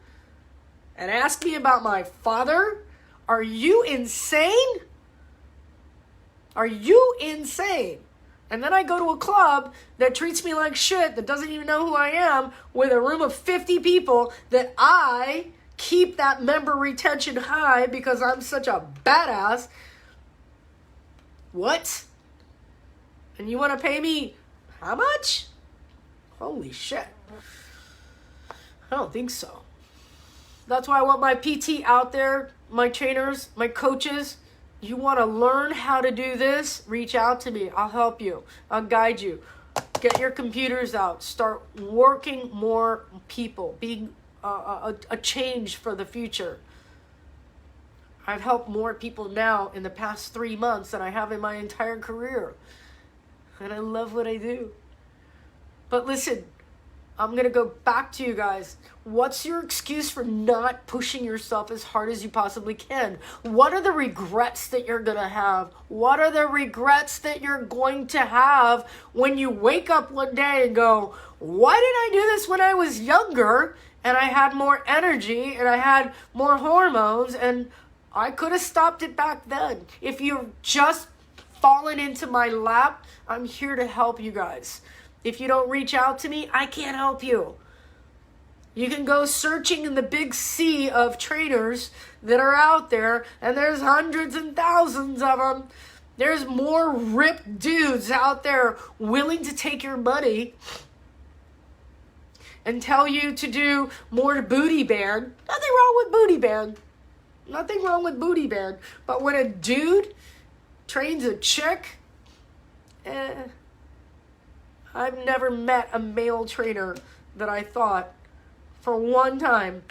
and ask me about my father? Are you insane? Are you insane? And then I go to a club that treats me like shit, that doesn't even know who I am, with a room of 50 people that I keep that member retention high because I'm such a badass. What? And you want to pay me how much? Holy shit. I don't think so. That's why I want my PT out there, my trainers, my coaches. You want to learn how to do this? Reach out to me. I'll help you. I'll guide you. Get your computers out. Start working more people. Being a change for the future. I've helped more people now in the past 3 months than I have in my entire career. And I love what I do. But listen, I'm going to go back to you guys. What's your excuse for not pushing yourself as hard as you possibly can? What are the regrets that you're going to have? What are the regrets that you're going to have when you wake up one day and go, why did I do this when I was younger and I had more energy and I had more hormones and I could have stopped it back then? If you've just fallen into my lap, I'm here to help you guys. If you don't reach out to me, I can't help you. You can go searching in the big sea of trainers that are out there, and there's hundreds and thousands of them. There's more ripped dudes out there willing to take your money and tell you to do more booty band. Nothing wrong with booty band. Nothing wrong with booty band. But when a dude trains a chick, I've never met a male trainer that I thought for one time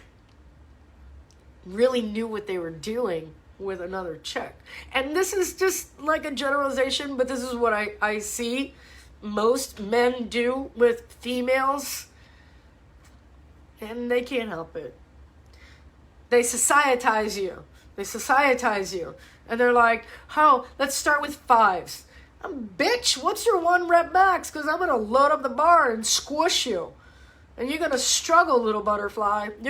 really knew what they were doing with another chick. And this is just like a generalization, but this is what I see most men do with females, and they can't help it. They societize you. And they're like, oh, let's start with 5s. Bitch, what's your 1 rep max? Because I'm going to load up the bar and squish you. And you're going to struggle, little butterfly. And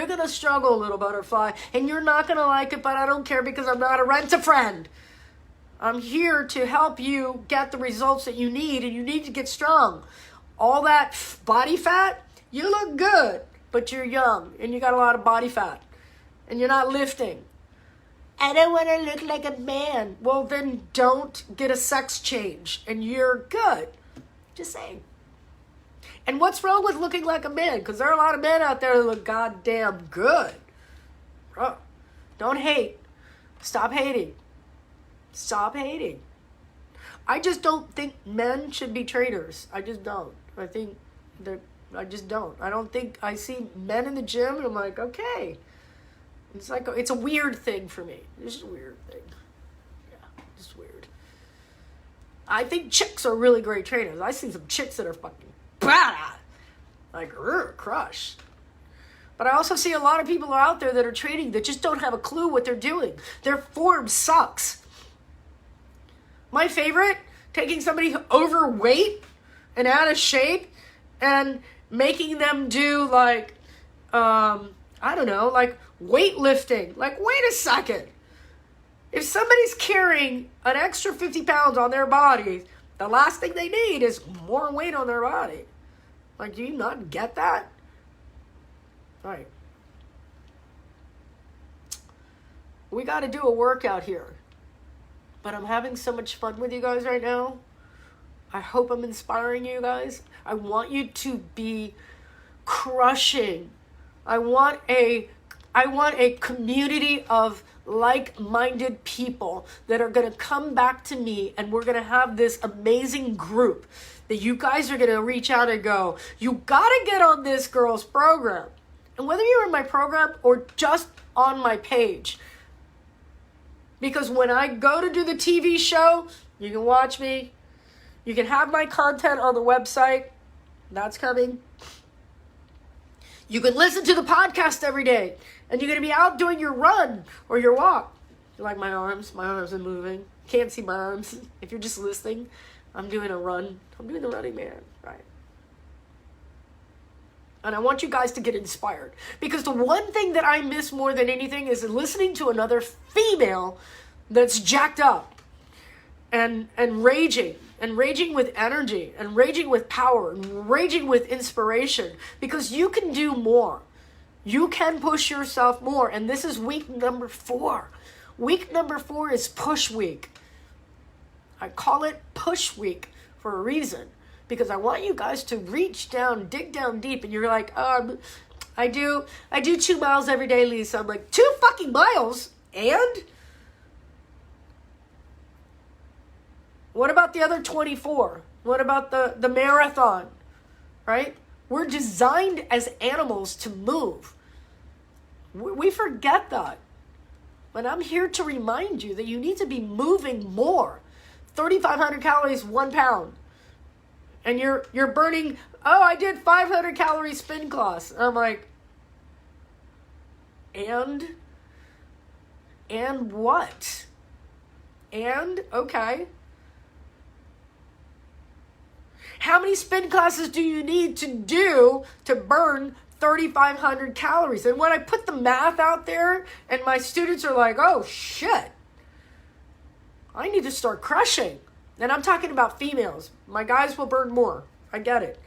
you're not going to like it, but I don't care because I'm not a rent-a-friend. I'm here to help you get the results that you need, and you need to get strong. All that body fat, you look good, but you're young, and you got a lot of body fat, and you're not lifting. I don't want to look like a man. Well, then don't get a sex change, and you're good. Just saying. And what's wrong with looking like a man? Because there are a lot of men out there that look goddamn good. Bro, don't hate. Stop hating. I just don't think men should be trainers. I just don't. I don't think I see men in the gym and I'm like, okay. It's a weird thing for me. It's just a weird thing. Yeah, just weird. I think chicks are really great trainers. I've seen some chicks that are fucking badass. Like, crush. But I also see a lot of people out there that are training that just don't have a clue what they're doing. Their form sucks. My favorite, taking somebody overweight and out of shape and making them do like, like weightlifting. Like, wait a second. If somebody's carrying an extra 50 pounds on their body, the last thing they need is more weight on their body. Like, do you not get that? All right. We got to do a workout here. But I'm having so much fun with you guys right now. I hope I'm inspiring you guys. I want you to be crushing. I want a community of like-minded people that are going to come back to me, and we're going to have this amazing group that you guys are going to reach out and go, you got to get on this girl's program. And whether you're in my program or just on my page, because when I go to do the TV show, you can watch me. You can have my content on the website. That's coming. You can listen to the podcast every day. And you're going to be out doing your run or your walk. You like my arms? My arms are moving. Can't see my arms. If you're just listening, I'm doing a run. I'm doing the Running Man, right? And I want you guys to get inspired. Because the one thing that I miss more than anything is listening to another female that's jacked up and raging with energy and raging with power and raging with inspiration. Because you can do more. You can push yourself more. And this is week number 4. Week number 4 is push week. I call it push week for a reason. Because I want you guys to reach down, dig down deep. And you're like, I do 2 miles every day, Lisa. I'm like, 2 fucking miles? And? What about the other 24? What about the marathon? Right? We're designed as animals to move. We forget that. But I'm here to remind you that you need to be moving more. 3,500 calories, 1 pound. And you're burning, I did 500 calorie spin class. And I'm like, and what? And, okay. How many spin classes do you need to do to burn 3,500 calories? And when I put the math out there and my students are like, oh shit, I need to start crushing. And I'm talking about females. My guys will burn more. I get it.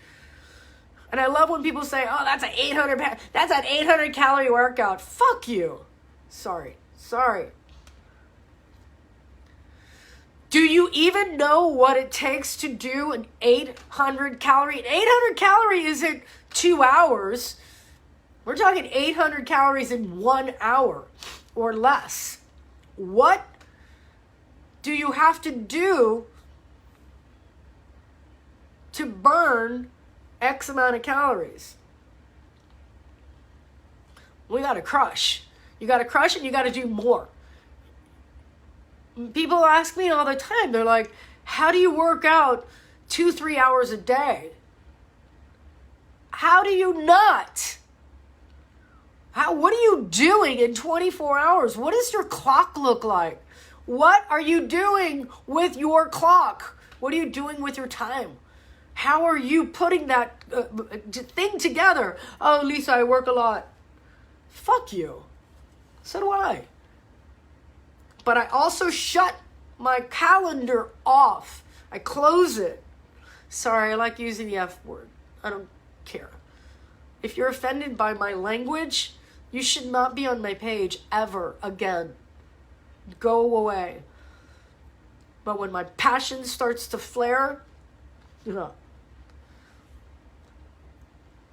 And I love when people say, oh, that's an 800 calorie workout. Fuck you. Sorry. Do you even know what it takes to do an 800 calorie? 800 calorie isn't 2 hours. We're talking 800 calories in 1 hour or less. What do you have to do to burn X amount of calories? We got to crush. You got to crush and you got to do more. People ask me all the time, they're like, how do you work out 2-3 hours a day? How do you not? What are you doing in 24 hours? What does your clock look like? What are you doing with your clock? What are you doing with your time? How are you putting that thing together? Oh, Lisa, I work a lot. Fuck you. So do I. But I also shut my calendar off. I close it. Sorry, I like using the F word. I don't care. If you're offended by my language, you should not be on my page ever again. Go away. But when my passion starts to flare,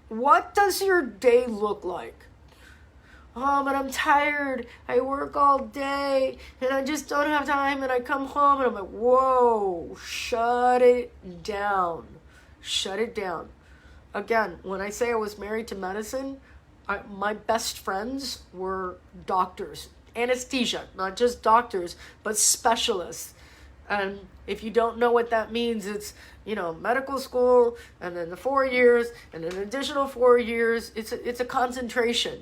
what does your day look like? Oh, but I'm tired. I work all day and I just don't have time, and I come home and I'm like, whoa, shut it down. Shut it down. Again, when I say I was married to medicine, my best friends were doctors. Anesthesia, not just doctors, but specialists. And if you don't know what that means, it's, medical school and then the 4 years and an additional 4 years. It's a concentration.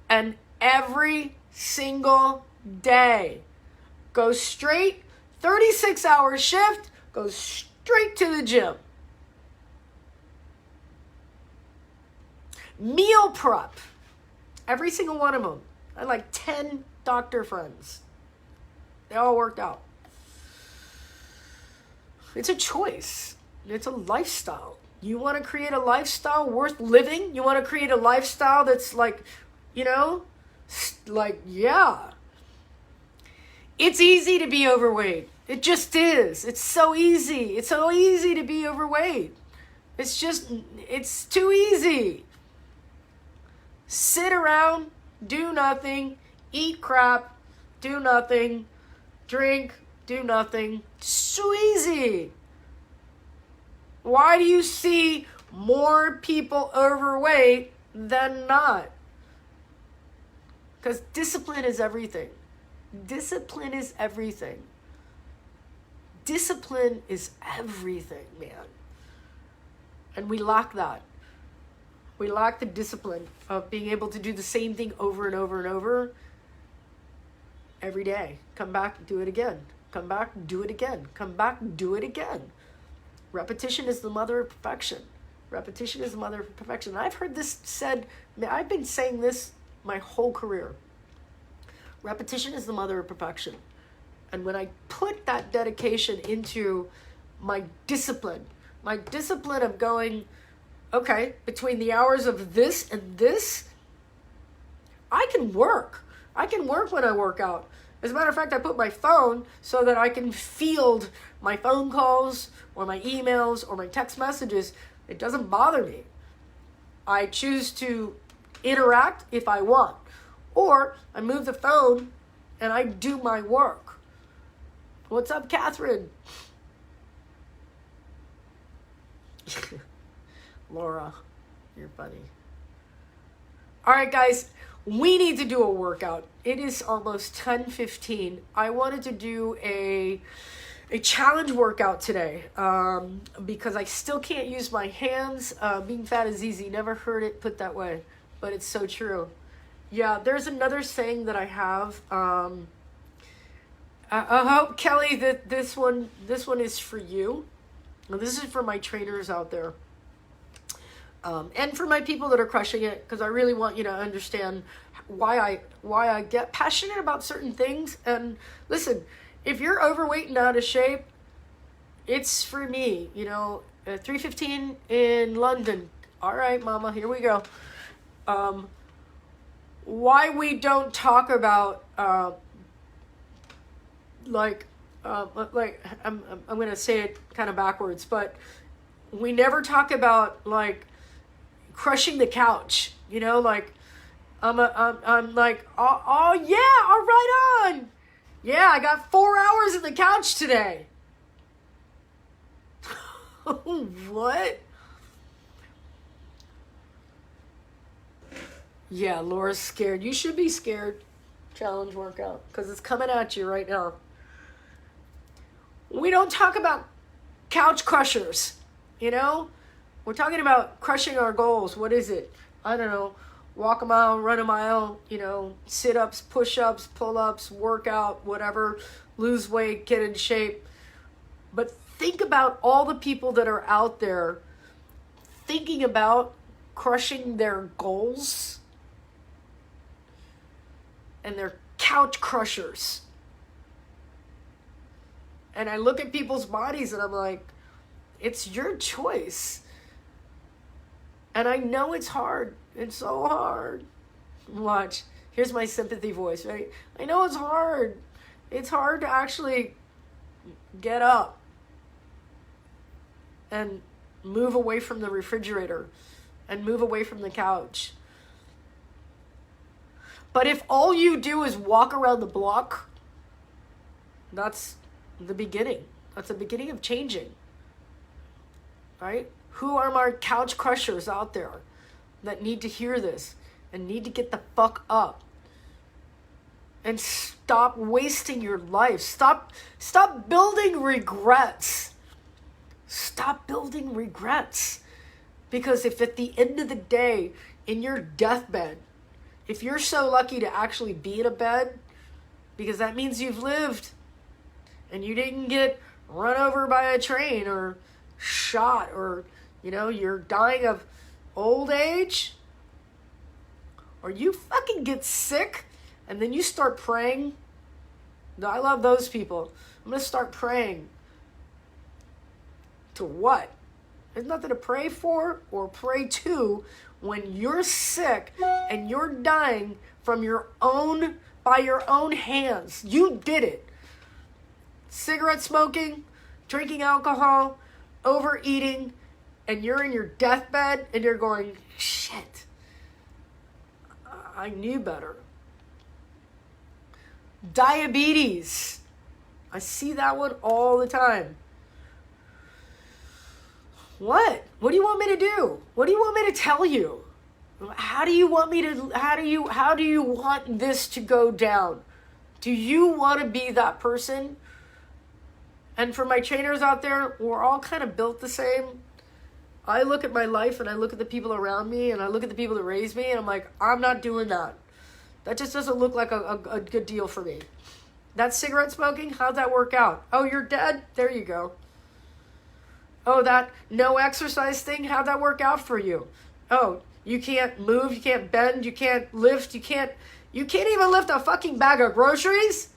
And every single day, go straight, 36-hour shift, go straight to the gym. Meal prep, every single one of them. I had like 10 doctor friends. They all worked out. It's a choice. It's a lifestyle. You want to create a lifestyle worth living? You want to create a lifestyle that's like, yeah. It's easy to be overweight. It just is. It's so easy. It's so easy to be overweight. It's too easy. Sit around, do nothing, eat crap, do nothing, drink, do nothing. So easy. Why do you see more people overweight than not? Because discipline is everything. Discipline is everything. Discipline is everything, man. And we lack that. We lack the discipline of being able to do the same thing over and over and over every day. Come back, do it again. Come back, do it again. Come back, do it again. Repetition is the mother of perfection. Repetition is the mother of perfection. I've heard this said, I've been saying this my whole career. Repetition is the mother of perfection. And when I put that dedication into my discipline of going, okay, between the hours of this and this, I can work. I can work when I work out. As a matter of fact, I put my phone so that I can field my phone calls or my emails or my text messages. It doesn't bother me. I choose to interact if I want. Or I move the phone and I do my work. What's up, Catherine? Laura, you're funny. All right, guys, we need to do a workout. It is almost 10:15. I wanted to do a challenge workout today because I still can't use my hands. Being fat is easy. Never heard it put that way, but it's so true. Yeah, there's another saying that I have. I hope, Kelly, that this one is for you. Well, this is for my trainers out there. And for my people that are crushing it, because I really want you to understand why I get passionate about certain things. And listen, if you're overweight and out of shape, it's for me. 3:15 in London. All right, mama, here we go. Why we don't talk about like I'm gonna say it kind of backwards, but we never talk about like crushing the couch. You know, like I'm like, oh yeah, all right on. Yeah, I got 4 hours in the couch today. What? Yeah, Laura's scared. You should be scared. Challenge workout, because it's coming at you right now. We don't talk about couch crushers, you know? We're talking about crushing our goals. What is it? I don't know. Walk a mile, run a mile, you know, sit-ups, push-ups, pull-ups, workout, whatever, lose weight, get in shape. But think about all the people that are out there thinking about crushing their goals, and they're couch crushers. And I look at people's bodies and I'm like, it's your choice. And I know it's hard. It's so hard. Watch. Here's my sympathy voice, right? I know it's hard. It's hard to actually get up and move away from the refrigerator and move away from the couch. But if all you do is walk around the block, that's the beginning. That's the beginning of changing. Right? Who are my couch crushers out there that need to hear this and need to get the fuck up? And stop wasting your life. Stop building regrets. Stop building regrets. Because if at the end of the day, in your deathbed, if you're so lucky to actually be in a bed, because that means you've lived and you didn't get run over by a train or shot, or, you know, you're dying of old age, or you fucking get sick and then you start praying. I love those people. I'm going to start praying. To what? There's nothing to pray for or pray to when you're sick and you're dying from by your own hands. You did it. Cigarette smoking, drinking alcohol, overeating, and you're in your deathbed and you're going, shit, I knew better. Diabetes. I see that one all the time. What? What do you want me to do? What do you want me to tell you? How do you want this to go down? Do you want to be that person? And for my trainers out there, we're all kind of built the same. I look at my life and I look at the people around me and I look at the people that raised me and I'm like, I'm not doing that. That just doesn't look like a good deal for me. That cigarette smoking, how'd that work out? Oh, you're dead? There you go. Oh, that no exercise thing, how'd that work out for you? Oh, you can't move, you can't bend, you can't lift, you can't even lift a fucking bag of groceries?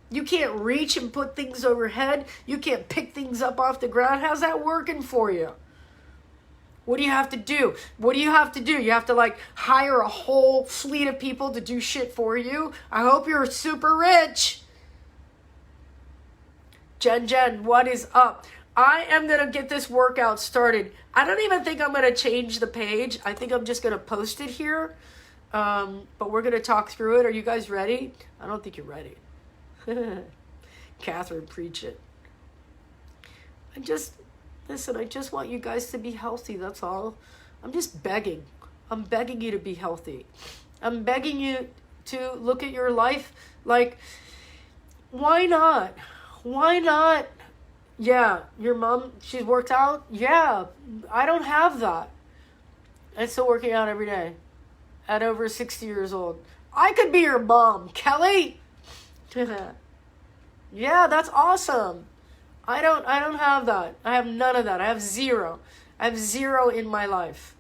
You can't reach and put things overhead? You can't pick things up off the ground? How's that working for you? What do you have to do? What do you have to do? You have to like hire a whole fleet of people to do shit for you? I hope you're super rich. Jen, what is up? I am going to get this workout started. I don't even think I'm going to change the page. I think I'm just going to post it here. But we're going to talk through it. Are you guys ready? I don't think you're ready. Catherine, preach it. I just want you guys to be healthy. That's all. I'm just begging. I'm begging you to be healthy. I'm begging you to look at your life like, why not? Why not? Yeah, your mom, she's worked out? Yeah, I don't have that. I'm still working out every day at over 60 years old. I could be your mom, Kelly. Yeah, that's awesome. I don't have that. I have none of that. I have zero. I have zero in my life.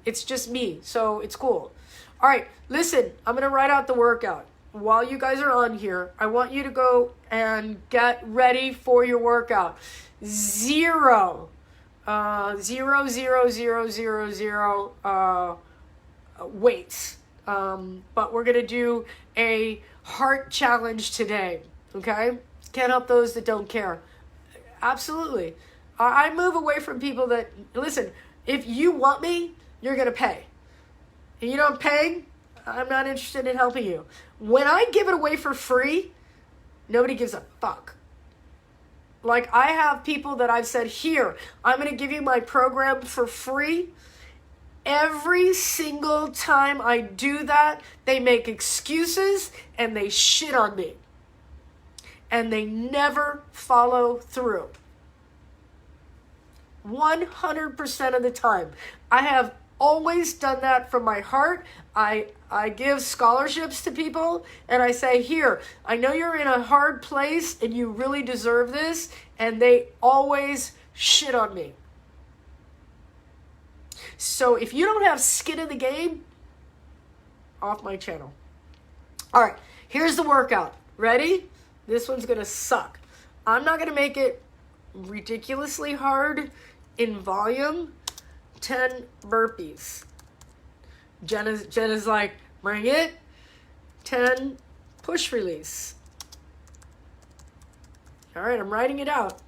It's just me, so it's cool. All right, listen, I'm going to write out the workout. While you guys are on here, I want you to go and get ready for your workout. Zero 0.00000 weights. But we're going to do a heart challenge today. Okay? Can't help those that don't care. Absolutely. I move away from people that, listen, if you want me, you're going to pay. And you don't pay, I'm not interested in helping you. When I give it away for free, nobody gives a fuck. Like, I have people that I've said, here, I'm going to give you my program for free. Every single time I do that, they make excuses and they shit on me. And they never follow through. 100% of the time. I have always done that from my heart. I give scholarships to people and I say, here, I know you're in a hard place and you really deserve this, and they always shit on me. So if you don't have skin in the game, off my channel. All right, here's the workout. Ready? This one's going to suck. I'm not going to make it ridiculously hard in volume. 10 burpees. Jenna's like, bring it. 10 push release. All right, I'm writing it out.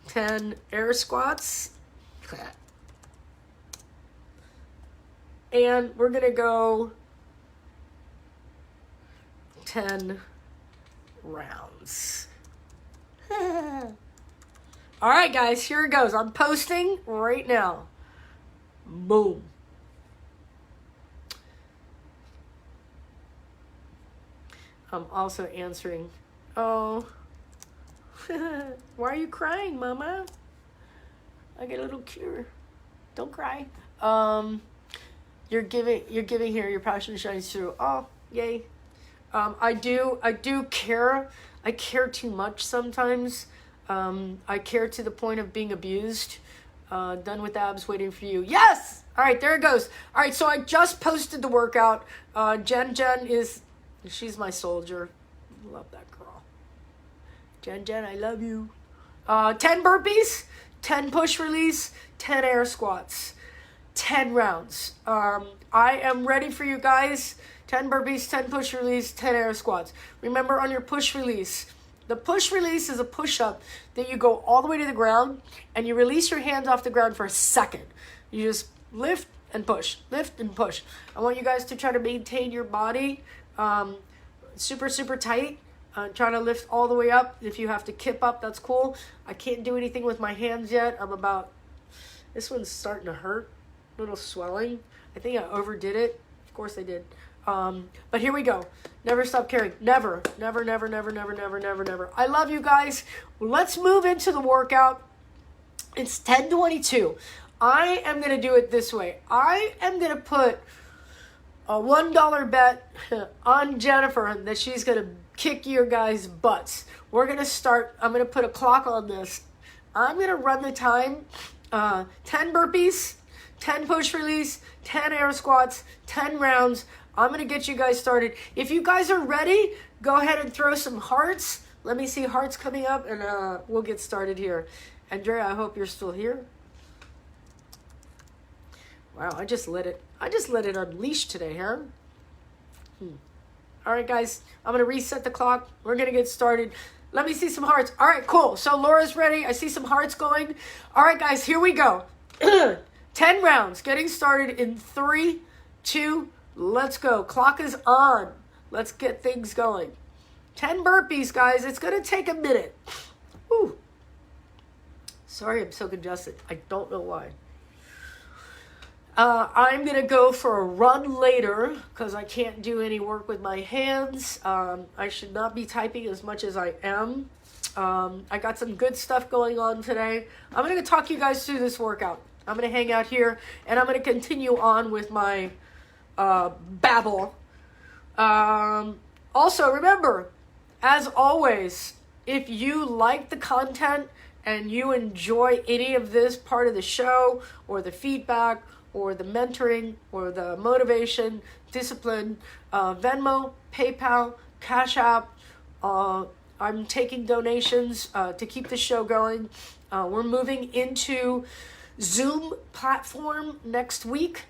10 air squats. And we're going to go 10 rounds. All right, guys, here it goes. I'm posting right now. Boom. I'm also answering. Oh, why are you crying, Mama? I get a little cure. Don't cry. You're giving here. Your passion shines through. Oh, yay. I do care. I care too much sometimes. I care to the point of being abused. Done with abs, waiting for you. Yes! All right, there it goes. All right, so I just posted the workout. Jen she's my soldier. Love that girl. Jen, I love you. 10 burpees, 10 push release, 10 air squats, 10 rounds. I am ready for you guys. 10 burpees, 10 push release, 10 air squats. Remember, on your push release, the push release is a push-up that you go all the way to the ground and you release your hands off the ground for a second. You just lift and push, lift and push. I want you guys to try to maintain your body super, super tight. Trying to lift all the way up. If you have to kip up, that's cool. I can't do anything with my hands yet. This one's starting to hurt. A little swelling. I think I overdid it. Of course I did. But here we go. Never stop caring. Never, never, never, never, never, never, never, never. I love you guys. Let's move into the workout. It's 10:22. I am going to do it this way. I am going to put a $1 bet on Jennifer that she's going to kick your guys' butts. We're going to start. I'm going to put a clock on this. I'm going to run the time. 10 burpees, 10 push release, 10 air squats, 10 rounds. I'm going to get you guys started. If you guys are ready, go ahead and throw some hearts. Let me see hearts coming up, and we'll get started here. Andrea, I hope you're still here. Wow, I just let it unleash today, huh? All right, guys, I'm going to reset the clock. We're going to get started. Let me see some hearts. All right, cool. So Laura's ready. I see some hearts going. All right, guys, here we go. 10 rounds, getting started in 3, 2, let's go. Clock is on. Let's get things going. 10 burpees, guys. It's going to take a minute. Whew. Sorry, I'm so congested. I don't know why. I'm going to go for a run later because I can't do any work with my hands. I should not be typing as much as I am. I got some good stuff going on today. I'm going to talk you guys through this workout. I'm going to hang out here and I'm going to continue on with my babble. Also, remember, as always, if you like the content and you enjoy any of this part of the show or the feedback or the mentoring, or the motivation, discipline, Venmo, PayPal, Cash App, I'm taking donations to keep the show going. We're moving into Zoom platform next week,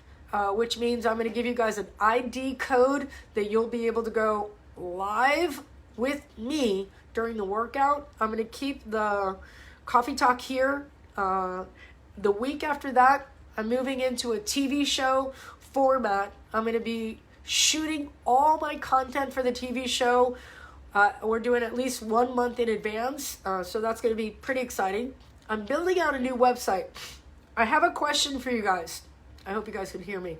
which means I'm going to give you guys an ID code that you'll be able to go live with me during the workout. I'm going to keep the coffee talk here. The week after that, I'm moving into a TV show format. I'm going to be shooting all my content for the TV show. We're doing at least 1 month in advance, so that's going to be pretty exciting. I'm building out a new website. I have a question for you guys. I hope you guys can hear me.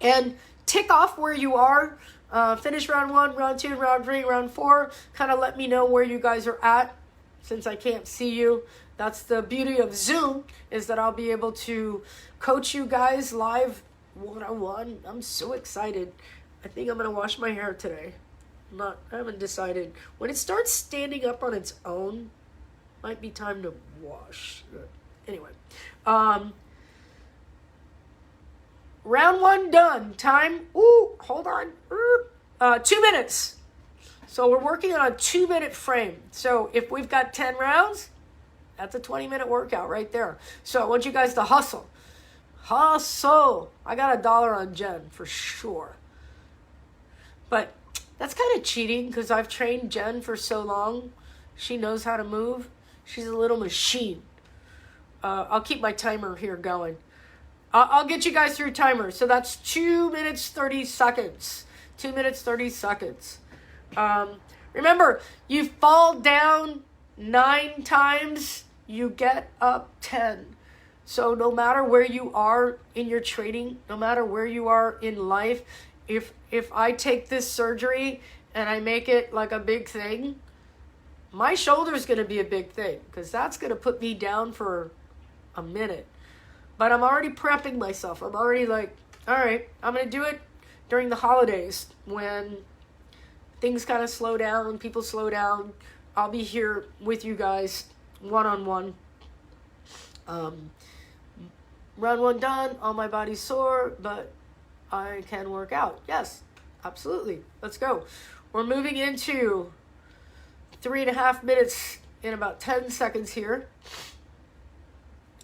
And tick off where you are. Finish round 1, round 2, round 3, round 4. Kind of let me know where you guys are at, since I can't see you. That's the beauty of Zoom, is that I'll be able to coach you guys live one-on-one. I'm so excited. I think I'm going to wash my hair today. I haven't decided. When it starts standing up on its own, might be time to wash. Anyway. Round 1 done. Time. Hold on. 2 minutes. So we're working on a 2-minute frame. So if we've got 10 rounds, that's a 20-minute workout right there. So I want you guys to hustle. Hustle. I got $1 on Jen for sure. But that's kind of cheating because I've trained Jen for so long. She knows how to move. She's a little machine. I'll keep my timer here going. I'll get you guys through timer. So that's 2 minutes, 30 seconds. 2 minutes, 30 seconds. Remember, you fall down 9 times, you get up 10. So no matter where you are in your training, no matter where you are in life, if I take this surgery and I make it like a big thing, my shoulder is going to be a big thing because that's going to put me down for a minute. But I'm already prepping myself. I'm already like, all right, I'm going to do it during the holidays when things kind of slow down, people slow down. I'll be here with you guys one-on-one. Round 1 done, all my body's sore, but I can work out. Yes, absolutely. Let's go. We're moving into 3.5 minutes in about 10 seconds here.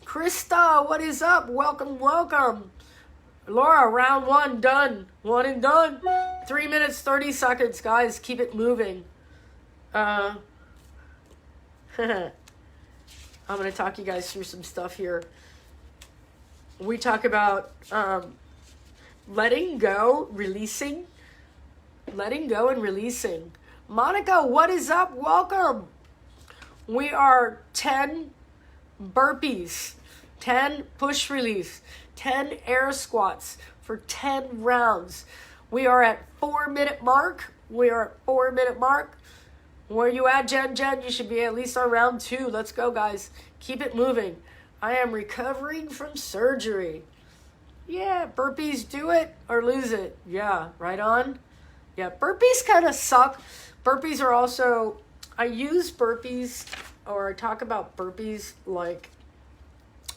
Krista, what is up? Welcome, welcome. Laura, round 1 done. 1 and done. 3 minutes, 30 seconds, guys. Keep it moving. I'm going to talk you guys through some stuff here. We talk about letting go, releasing. Letting go and releasing. Monica, what is up? Welcome. We are 10 burpees, 10 push release, 10 air squats for 10 rounds. We are at 4-minute mark. Where you at, Jen? You should be at least on round 2. Let's go, guys. Keep it moving. I am recovering from surgery. Yeah, burpees, do it or lose it. Yeah, right on. Yeah, burpees kind of suck. Burpees are also, I use burpees, or I talk about burpees like,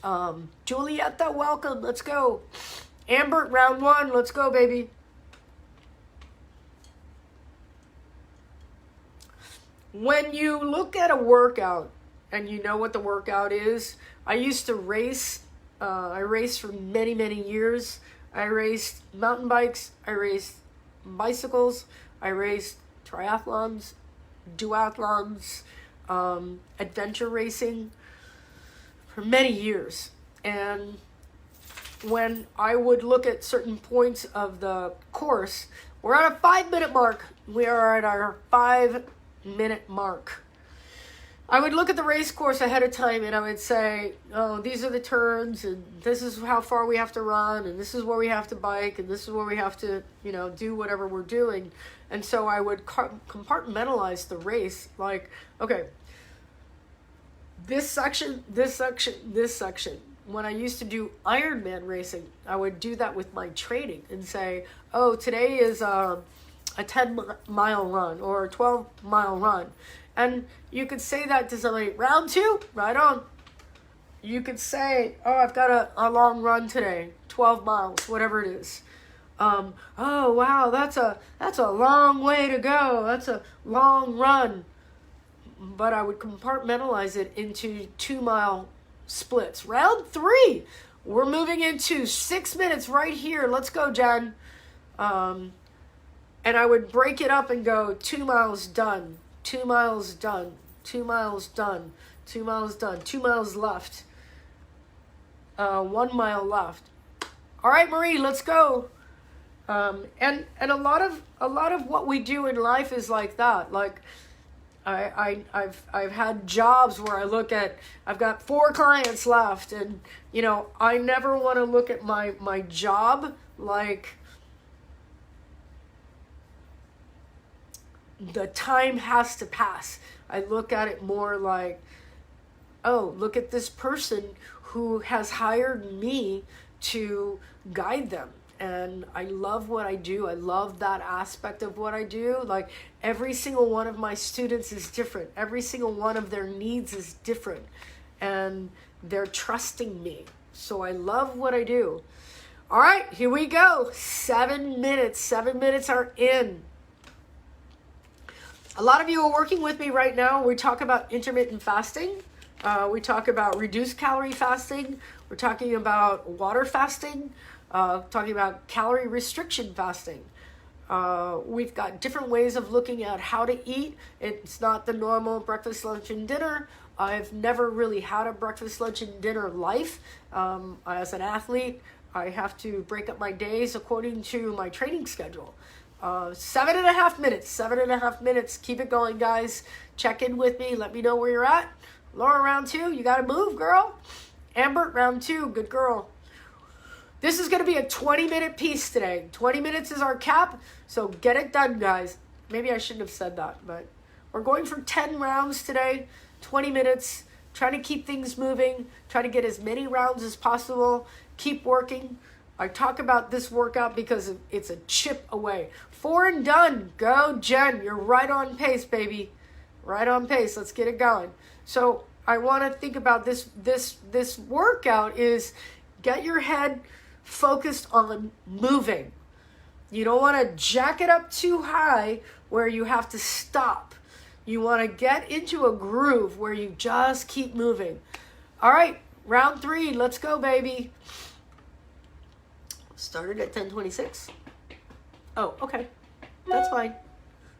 Julieta, welcome. Let's go. Amber, round 1. Let's go, baby. When you look at a workout and you know what the workout is, I used to race. I raced for many, many years. I raced mountain bikes. I raced bicycles. I raced triathlons, duathlons, adventure racing for many years. And when I would look at certain points of the course, we're at a 5-minute mark. We are at our 5-minute mark. I would look at the race course ahead of time and I would say, oh, these are the turns and this is how far we have to run and this is where we have to bike and this is where we have to, do whatever we're doing. And so I would compartmentalize the race like, okay, this section. When I used to do Ironman racing, I would do that with my training and say, oh, today is a 10-mile run or a 12-mile run. And you could say that to somebody, round 2, right on. You could say, oh, I've got a long run today, 12 miles, whatever it is. Oh wow, that's a long way to go. That's a long run. But I would compartmentalize it into 2-mile splits. Round 3, we're moving into 6 minutes right here. Let's go, Jen. And I would break it up and go 2 miles done, 2 miles done, 2 miles done, 2 miles done, 2 miles left, 1 mile left. All right, Marie, let's go. And a lot of what we do in life is like that. Like I've had jobs where I look at, I've got 4 clients left, and you know, I never want to look at my job like the time has to pass. I look at it more like, oh, look at this person who has hired me to guide them. And I love what I do. I love that aspect of what I do. Like every single one of my students is different. Every single one of their needs is different. And they're trusting me. So I love what I do. All right, here we go. 7 minutes. 7 minutes are in. A lot of you are working with me right now. We talk about intermittent fasting. We talk about reduced calorie fasting. We're talking about water fasting. Talking about calorie restriction fasting. We've got different ways of looking at how to eat. It's not the normal breakfast, lunch, and dinner. I've never really had a breakfast, lunch, and dinner life. As an athlete, I have to break up my days according to my training schedule. 7.5 minutes. 7.5 minutes. Keep it going, guys. Check in with me. Let me know where you're at. Laura, round 2. You got to move, girl. Amber, round 2. Good girl. This is going to be a 20-minute piece today. 20 minutes is our cap, so get it done, guys. Maybe I shouldn't have said that, but we're going for 10 rounds today, 20 minutes, trying to keep things moving, try to get as many rounds as possible, keep working. I talk about this workout because it's a chip away. 4 and done. Go, Jen. You're right on pace, baby. Right on pace. Let's get it going. So I want to think about this workout is get your head focused on moving. You don't want to jack it up too high where you have to stop. You want to get into a groove where you just keep moving. All right, round 3. Let's go, baby. Started at 10:26. Oh, okay. That's fine.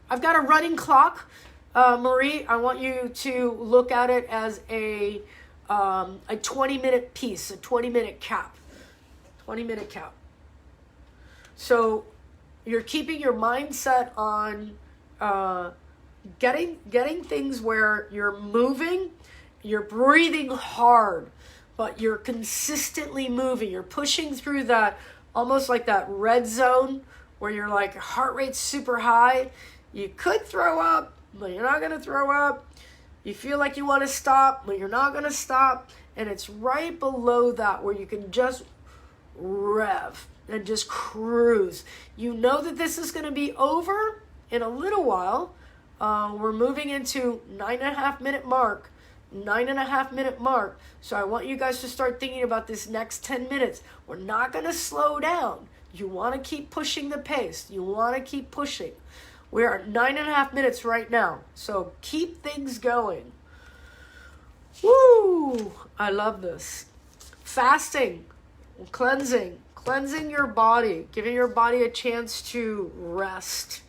I've got a running clock. Marie, I want you to look at it as a 20-minute piece, a 20-minute cap. 20-minute cap. So you're keeping your mindset on getting things where you're moving, you're breathing hard, but you're consistently moving. You're pushing through that, almost like that red zone where you're like heart rate's super high. You could throw up, but you're not going to throw up. You feel like you want to stop, but you're not going to stop. And it's right below that where you can just rev and just cruise. You know that this is going to be over in a little while. We're moving into 9.5 minute mark. 9.5 minute mark. So I want you guys to start thinking about this next 10 minutes. We're not going to slow down. You want to keep pushing the pace. You want to keep pushing. We're at 9.5 minutes right now. So keep things going. Woo! I love this. Fasting. Cleansing your body, giving your body a chance to rest.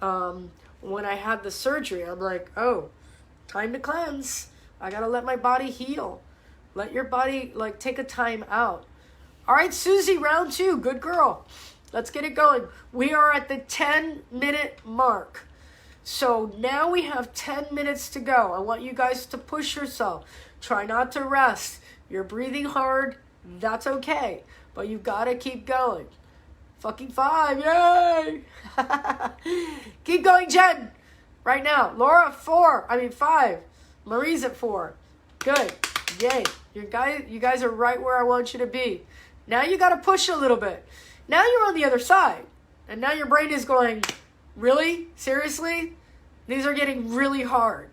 When I had the surgery, I'm like, oh, time to cleanse. I gotta let my body heal. Let your body take a time out. All right, Susie, round 2, good girl. Let's get it going. We are at the 10-minute mark. So now we have 10 minutes to go. I want you guys to push yourself. Try not to rest. You're breathing hard. That's okay. But you gotta keep going. Fucking 5. Yay! Keep going, Jen. Right now. Laura, 5. Marie's at 4. Good. Yay. You guys are right where I want you to be. Now you gotta push a little bit. Now you're on the other side. And now your brain is going, really? Seriously? These are getting really hard.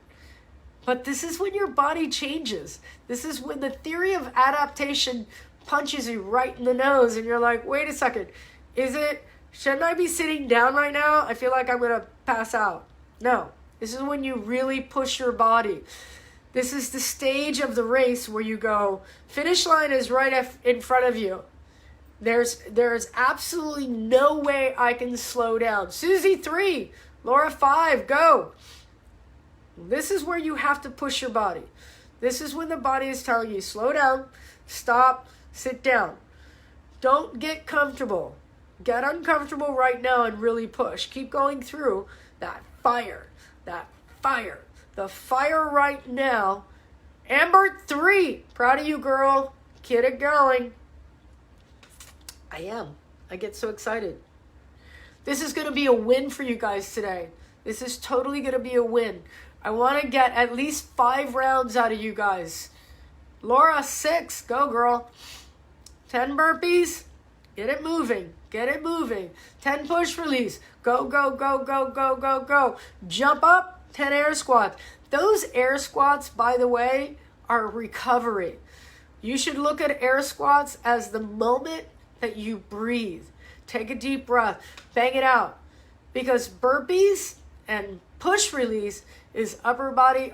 But this is when your body changes. This is when the theory of adaptation punches you right in the nose and you're like, wait a second. Is it, shouldn't I be sitting down right now? I feel like I'm going to pass out. No. This is when you really push your body. This is the stage of the race where you go, finish line is right in front of you. There's absolutely no way I can slow down. Susie 3, Laura 5, go. This is where you have to push your body. This is when the body is telling you, slow down, stop, sit down. Don't get comfortable. Get uncomfortable right now and really push. Keep going through that fire. That fire. The fire right now. Amber 3, proud of you, girl. Get it going. I am. I get so excited. This is going to be a win for you guys today. This is totally going to be a win. I want to get at least 5 rounds out of you guys. Laura 6, go girl. 10 burpees, get it moving. Get it moving. 10 push release. Go, go, go, go, go, go, go. Jump up, 10 air squats. Those air squats, by the way, are recovery. You should look at air squats as the moment that you breathe. Take a deep breath. Bang it out. Because burpees and push release is upper body,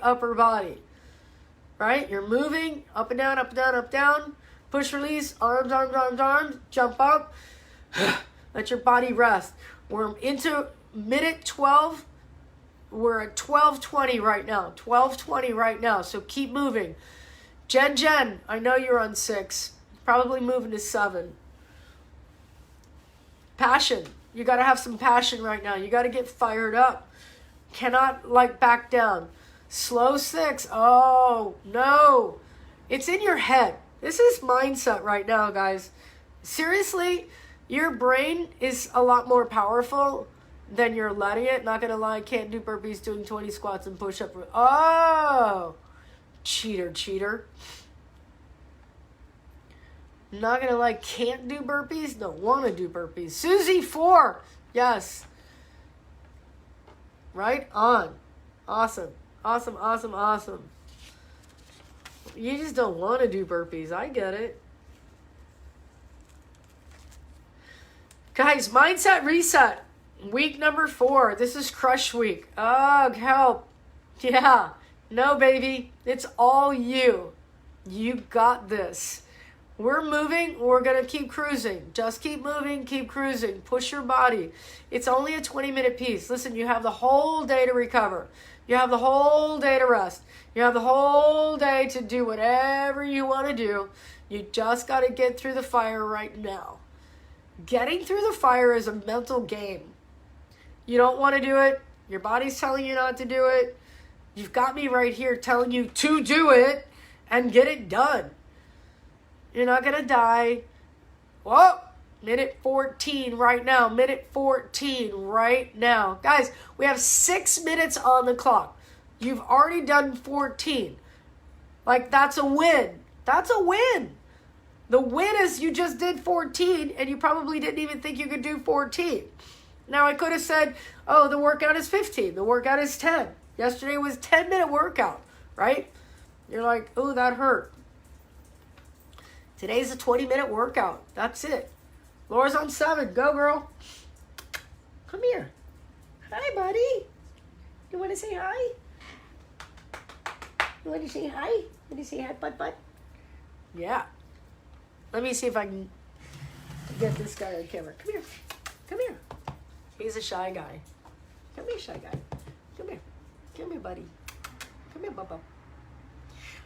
right? You're moving up and down, up and down, up, down. Push release, arms, arms, arms, arms. Jump up. Let your body rest. We're into minute 12. We're at 12:20 right now. 12:20 right now. So keep moving. Jen, I know you're on 6. Probably moving to 7. Passion. You got to have some passion right now. You got to get fired up. Cannot back down. Slow 6. Oh, no. It's in your head. This is mindset right now, guys. Seriously, your brain is a lot more powerful than you're letting it. Not going to lie, can't do burpees doing 20 squats and push-up. Oh, cheater. Not going to lie, can't do burpees. Don't want to do burpees. Susie 4, yes. Right on. Awesome. You just don't want to do burpees. I get it. Guys, mindset reset. Week number 4. This is crush week. Oh, help. Yeah. No, baby. It's all you. You got this. We're moving. We're going to keep cruising. Just keep moving. Keep cruising. Push your body. It's only a 20-minute piece. Listen, you have the whole day to recover. You have the whole day to rest. You have the whole day to do whatever you want to do. You just got to get through the fire right now. Getting through the fire is a mental game. You don't want to do it. Your body's telling you not to do it. You've got me right here telling you to do it and get it done. You're not going to die. Whoa, minute 14 right now. Minute 14 right now. Guys, we have 6 minutes on the clock. You've already done 14. That's a win. That's a win. The win is you just did 14 and you probably didn't even think you could do 14. Now I could have said, oh, the workout is 15. The workout is 10. Yesterday was 10-minute workout, right? You're like, oh, that hurt. Today's a 20-minute workout. That's it. Laura's on 7. Go, girl. Come here. Hi, buddy. You want to say hi? You want to say hi? Want to say hi, bud? Yeah. Let me see if I can get this guy on camera. Come here. Come here. He's a shy guy. Come here, shy guy. Come here. Come here, buddy. Come here, Bubba.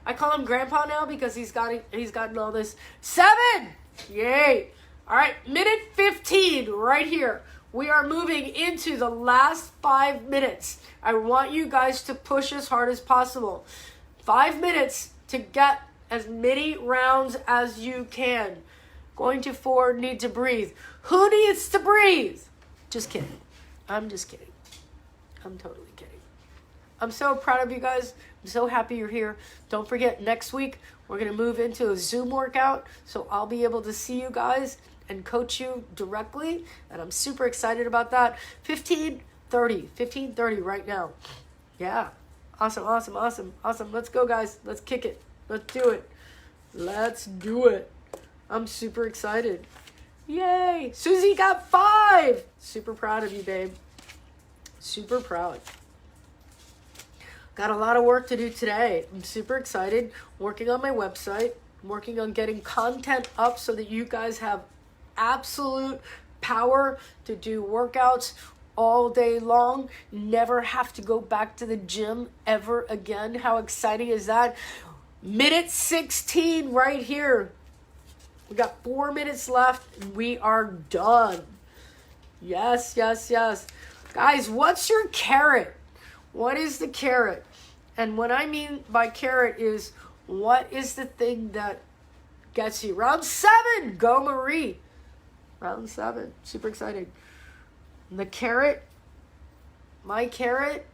I call him Grandpa now because he's gotten all this. 7! Yay! All right, minute 15 right here. We are moving into the last 5 minutes. I want you guys to push as hard as possible. 5 minutes to get as many rounds as you can. Going to 4, need to breathe. Who needs to breathe? Just kidding. I'm just kidding. I'm totally kidding. I'm so proud of you guys. I'm so happy you're here. Don't forget, next week, we're going to move into a Zoom workout. So I'll be able to see you guys and coach you directly. And I'm super excited about that. 15:30 right now. Yeah. Awesome. Let's go, guys. Let's kick it. Let's do it. I'm super excited. Yay. Susie got 5. Super proud of you, babe. Super proud. Got a lot of work to do today. I'm super excited. Working on my website. Working on getting content up so that you guys have absolute power to do workouts all day long. Never have to go back to the gym ever again. How exciting is that? Minute 16 right here. We got 4 minutes left. We are done. Yes, yes, yes. Guys, what's your carrot? What is the carrot? And what I mean by carrot is, what is the thing that gets you? Round 7. Go, Marie. Round 7. Super excited. The carrot. My carrot.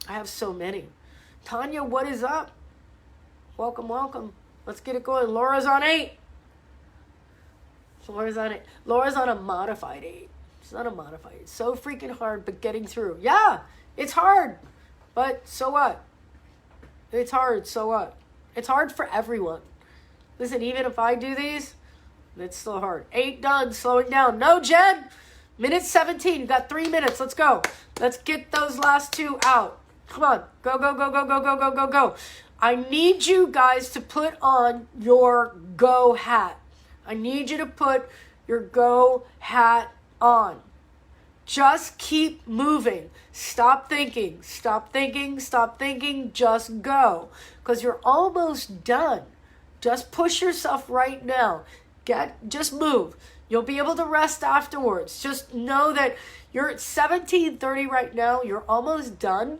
I have so many. Tanya, what is up? Welcome, welcome. Let's get it going. Laura's on 8. Laura's on 8. Laura's on a modified 8. It's not a modified. It's so freaking hard, but getting through. Yeah, it's hard. But so what? It's hard, so what? It's hard for everyone. Listen, even if I do these, it's still hard. 8 done, slowing down. No, Jen. Minute 17. You got 3 minutes. Let's go. Let's get those last 2 out. Come on. Go, go, go, go, go, go, go, go, go. I need you guys to put on your go hat. I need you to put your go hat on. Just keep moving. Stop thinking. Stop thinking. Stop thinking. Just go. Because you're almost done. Just push yourself right now. Just move. You'll be able to rest afterwards. Just know that you're at 17:30 right now. You're almost done.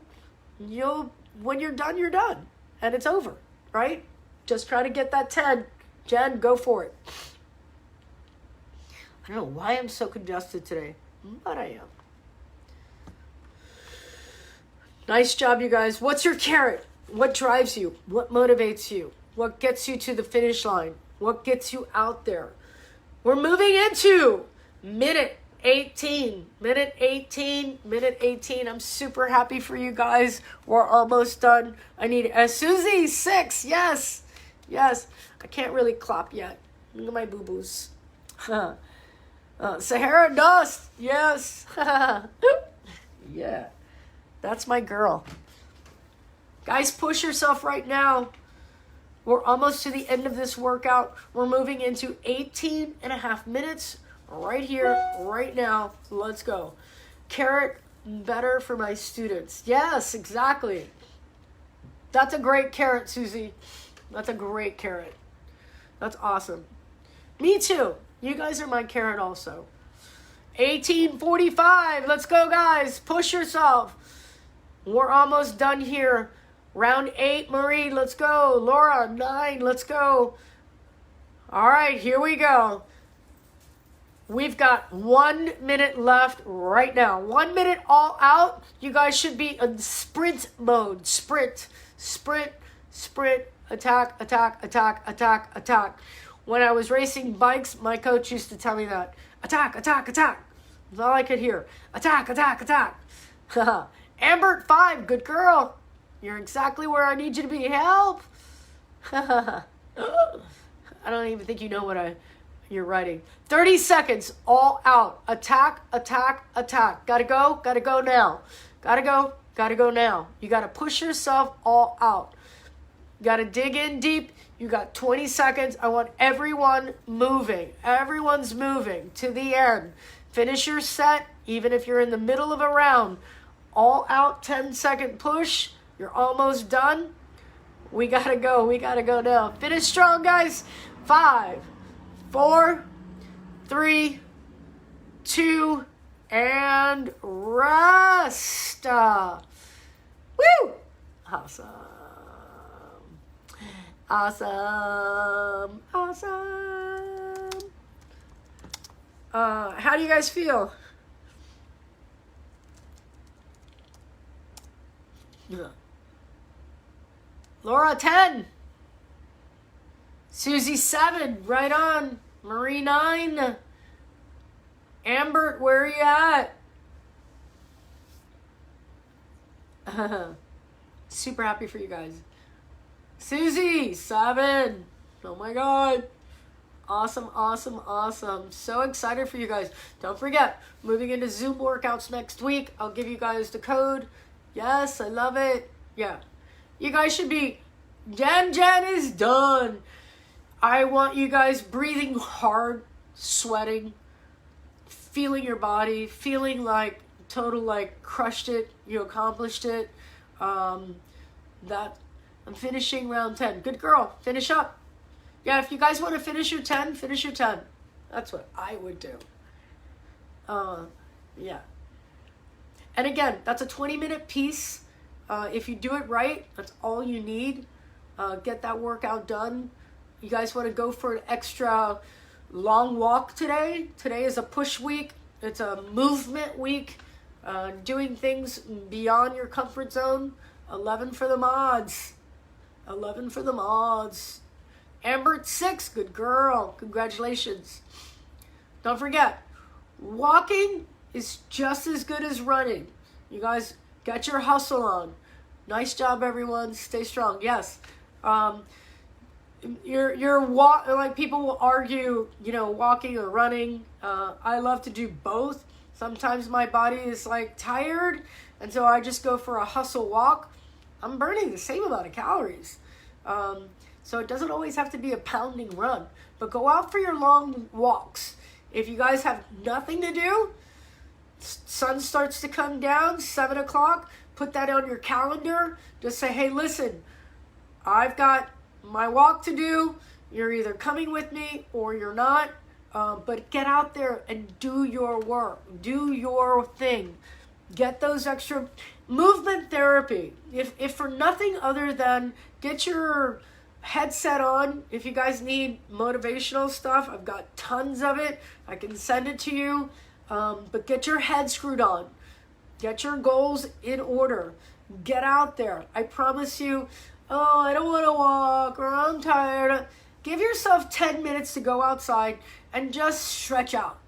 When you're done, you're done. And it's over, right? Just try to get that 10. Jen, go for it. I don't know why I'm so congested today, but I am. Nice job, you guys. What's your carrot? What drives you? What motivates you? What gets you to the finish line? What gets you out there? We're moving into minute 18. Minute 18. Minute 18. I'm super happy for you guys. We're almost done. I need Susie, 6. Yes. Yes. I can't really clap yet. Look at my boo-boos. Sahara Dust. Yes. Yeah. That's my girl. Guys, push yourself right now. We're almost to the end of this workout. We're moving into 18 and a half minutes right here, right now. Let's go. Carrot, better for my students. Yes, exactly. That's a great carrot, Susie. That's a great carrot. That's awesome. Me too. You guys are my carrot also. 18:45. Let's go, guys. Push yourself. We're almost done here. Round 8, Marie, let's go. Laura, 9, let's go. All right, here we go. We've got 1 minute left right now. 1 minute all out. You guys should be in sprint mode. Sprint, sprint, sprint, attack, attack, attack, attack, attack. When I was racing bikes, my coach used to tell me that. Attack, attack, attack. That's all I could hear. Attack, attack, attack. Amber, 5, good girl. You're exactly where I need you to be. Help! I don't even think you know what you're writing. 30 seconds, all out. Attack, attack, attack. Gotta go now. Gotta go now. You gotta push yourself all out. You gotta dig in deep. You got 20 seconds. I want everyone moving. Everyone's moving to the end. Finish your set, even if you're in the middle of a round. All out, 10-second push. You're almost done. We gotta go now. Finish strong, guys. 5, 4, 3, 2, and rest. Woo! Awesome. Awesome. Awesome. How do you guys feel? Yeah. Laura, 10. Susie, 7. Right on. Marie, 9. Amber, where are you at? Super happy for you guys. Susie, 7. Oh my God. Awesome, awesome, awesome. So excited for you guys. Don't forget, moving into Zoom workouts next week. I'll give you guys the code. Yes, I love it. Yeah. You guys should be, Jan is done. I want you guys breathing hard, sweating, feeling your body, feeling like total like crushed it, you accomplished it. That I'm finishing round 10. Good girl, finish up. Yeah, if you guys want to finish your 10, finish your 10. That's what I would do. Yeah. And again, that's a 20-minute piece. If you do it right, that's all you need. Get that workout done. You guys want to go for an extra long walk today? Today is a push week. It's a movement week. Doing things beyond your comfort zone. 11 for the mods. 11 for the mods. Amber at 6, good girl. Congratulations. Don't forget, walking is just as good as running. You guys get your hustle on. Nice job, everyone. Stay strong. Yes. Like people will argue, walking or running. I love to do both. Sometimes my body is like tired, and so I just go for a hustle walk. I'm burning the same amount of calories. So it doesn't always have to be a pounding run, but go out for your long walks. If you guys have nothing to do, sun starts to come down, 7 o'clock, put that on your calendar. Just say, hey, listen, I've got my walk to do. You're either coming with me or you're not, but get out there and do your work. Do your thing. Get those extra movement therapy. If for nothing other than get your headset on. If you guys need motivational stuff, I've got tons of it. I can send it to you. But get your head screwed on. Get your goals in order. Get out there. I promise you, oh, I don't want to walk, or I'm tired. Give yourself 10 minutes to go outside and just stretch out.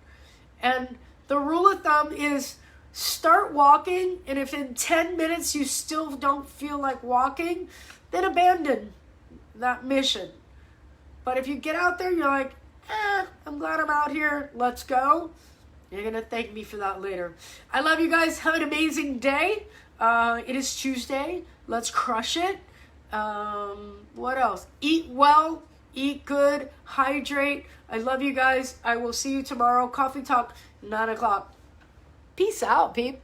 And the rule of thumb is start walking, and if in 10 minutes you still don't feel like walking, then abandon that mission. But if you get out there, you're like, I'm glad I'm out here. Let's go. You're going to thank me for that later. I love you guys. Have an amazing day. It is Tuesday. Let's crush it. What else? Eat well. Eat good. Hydrate. I love you guys. I will see you tomorrow. Coffee Talk, 9 o'clock. Peace out, peep.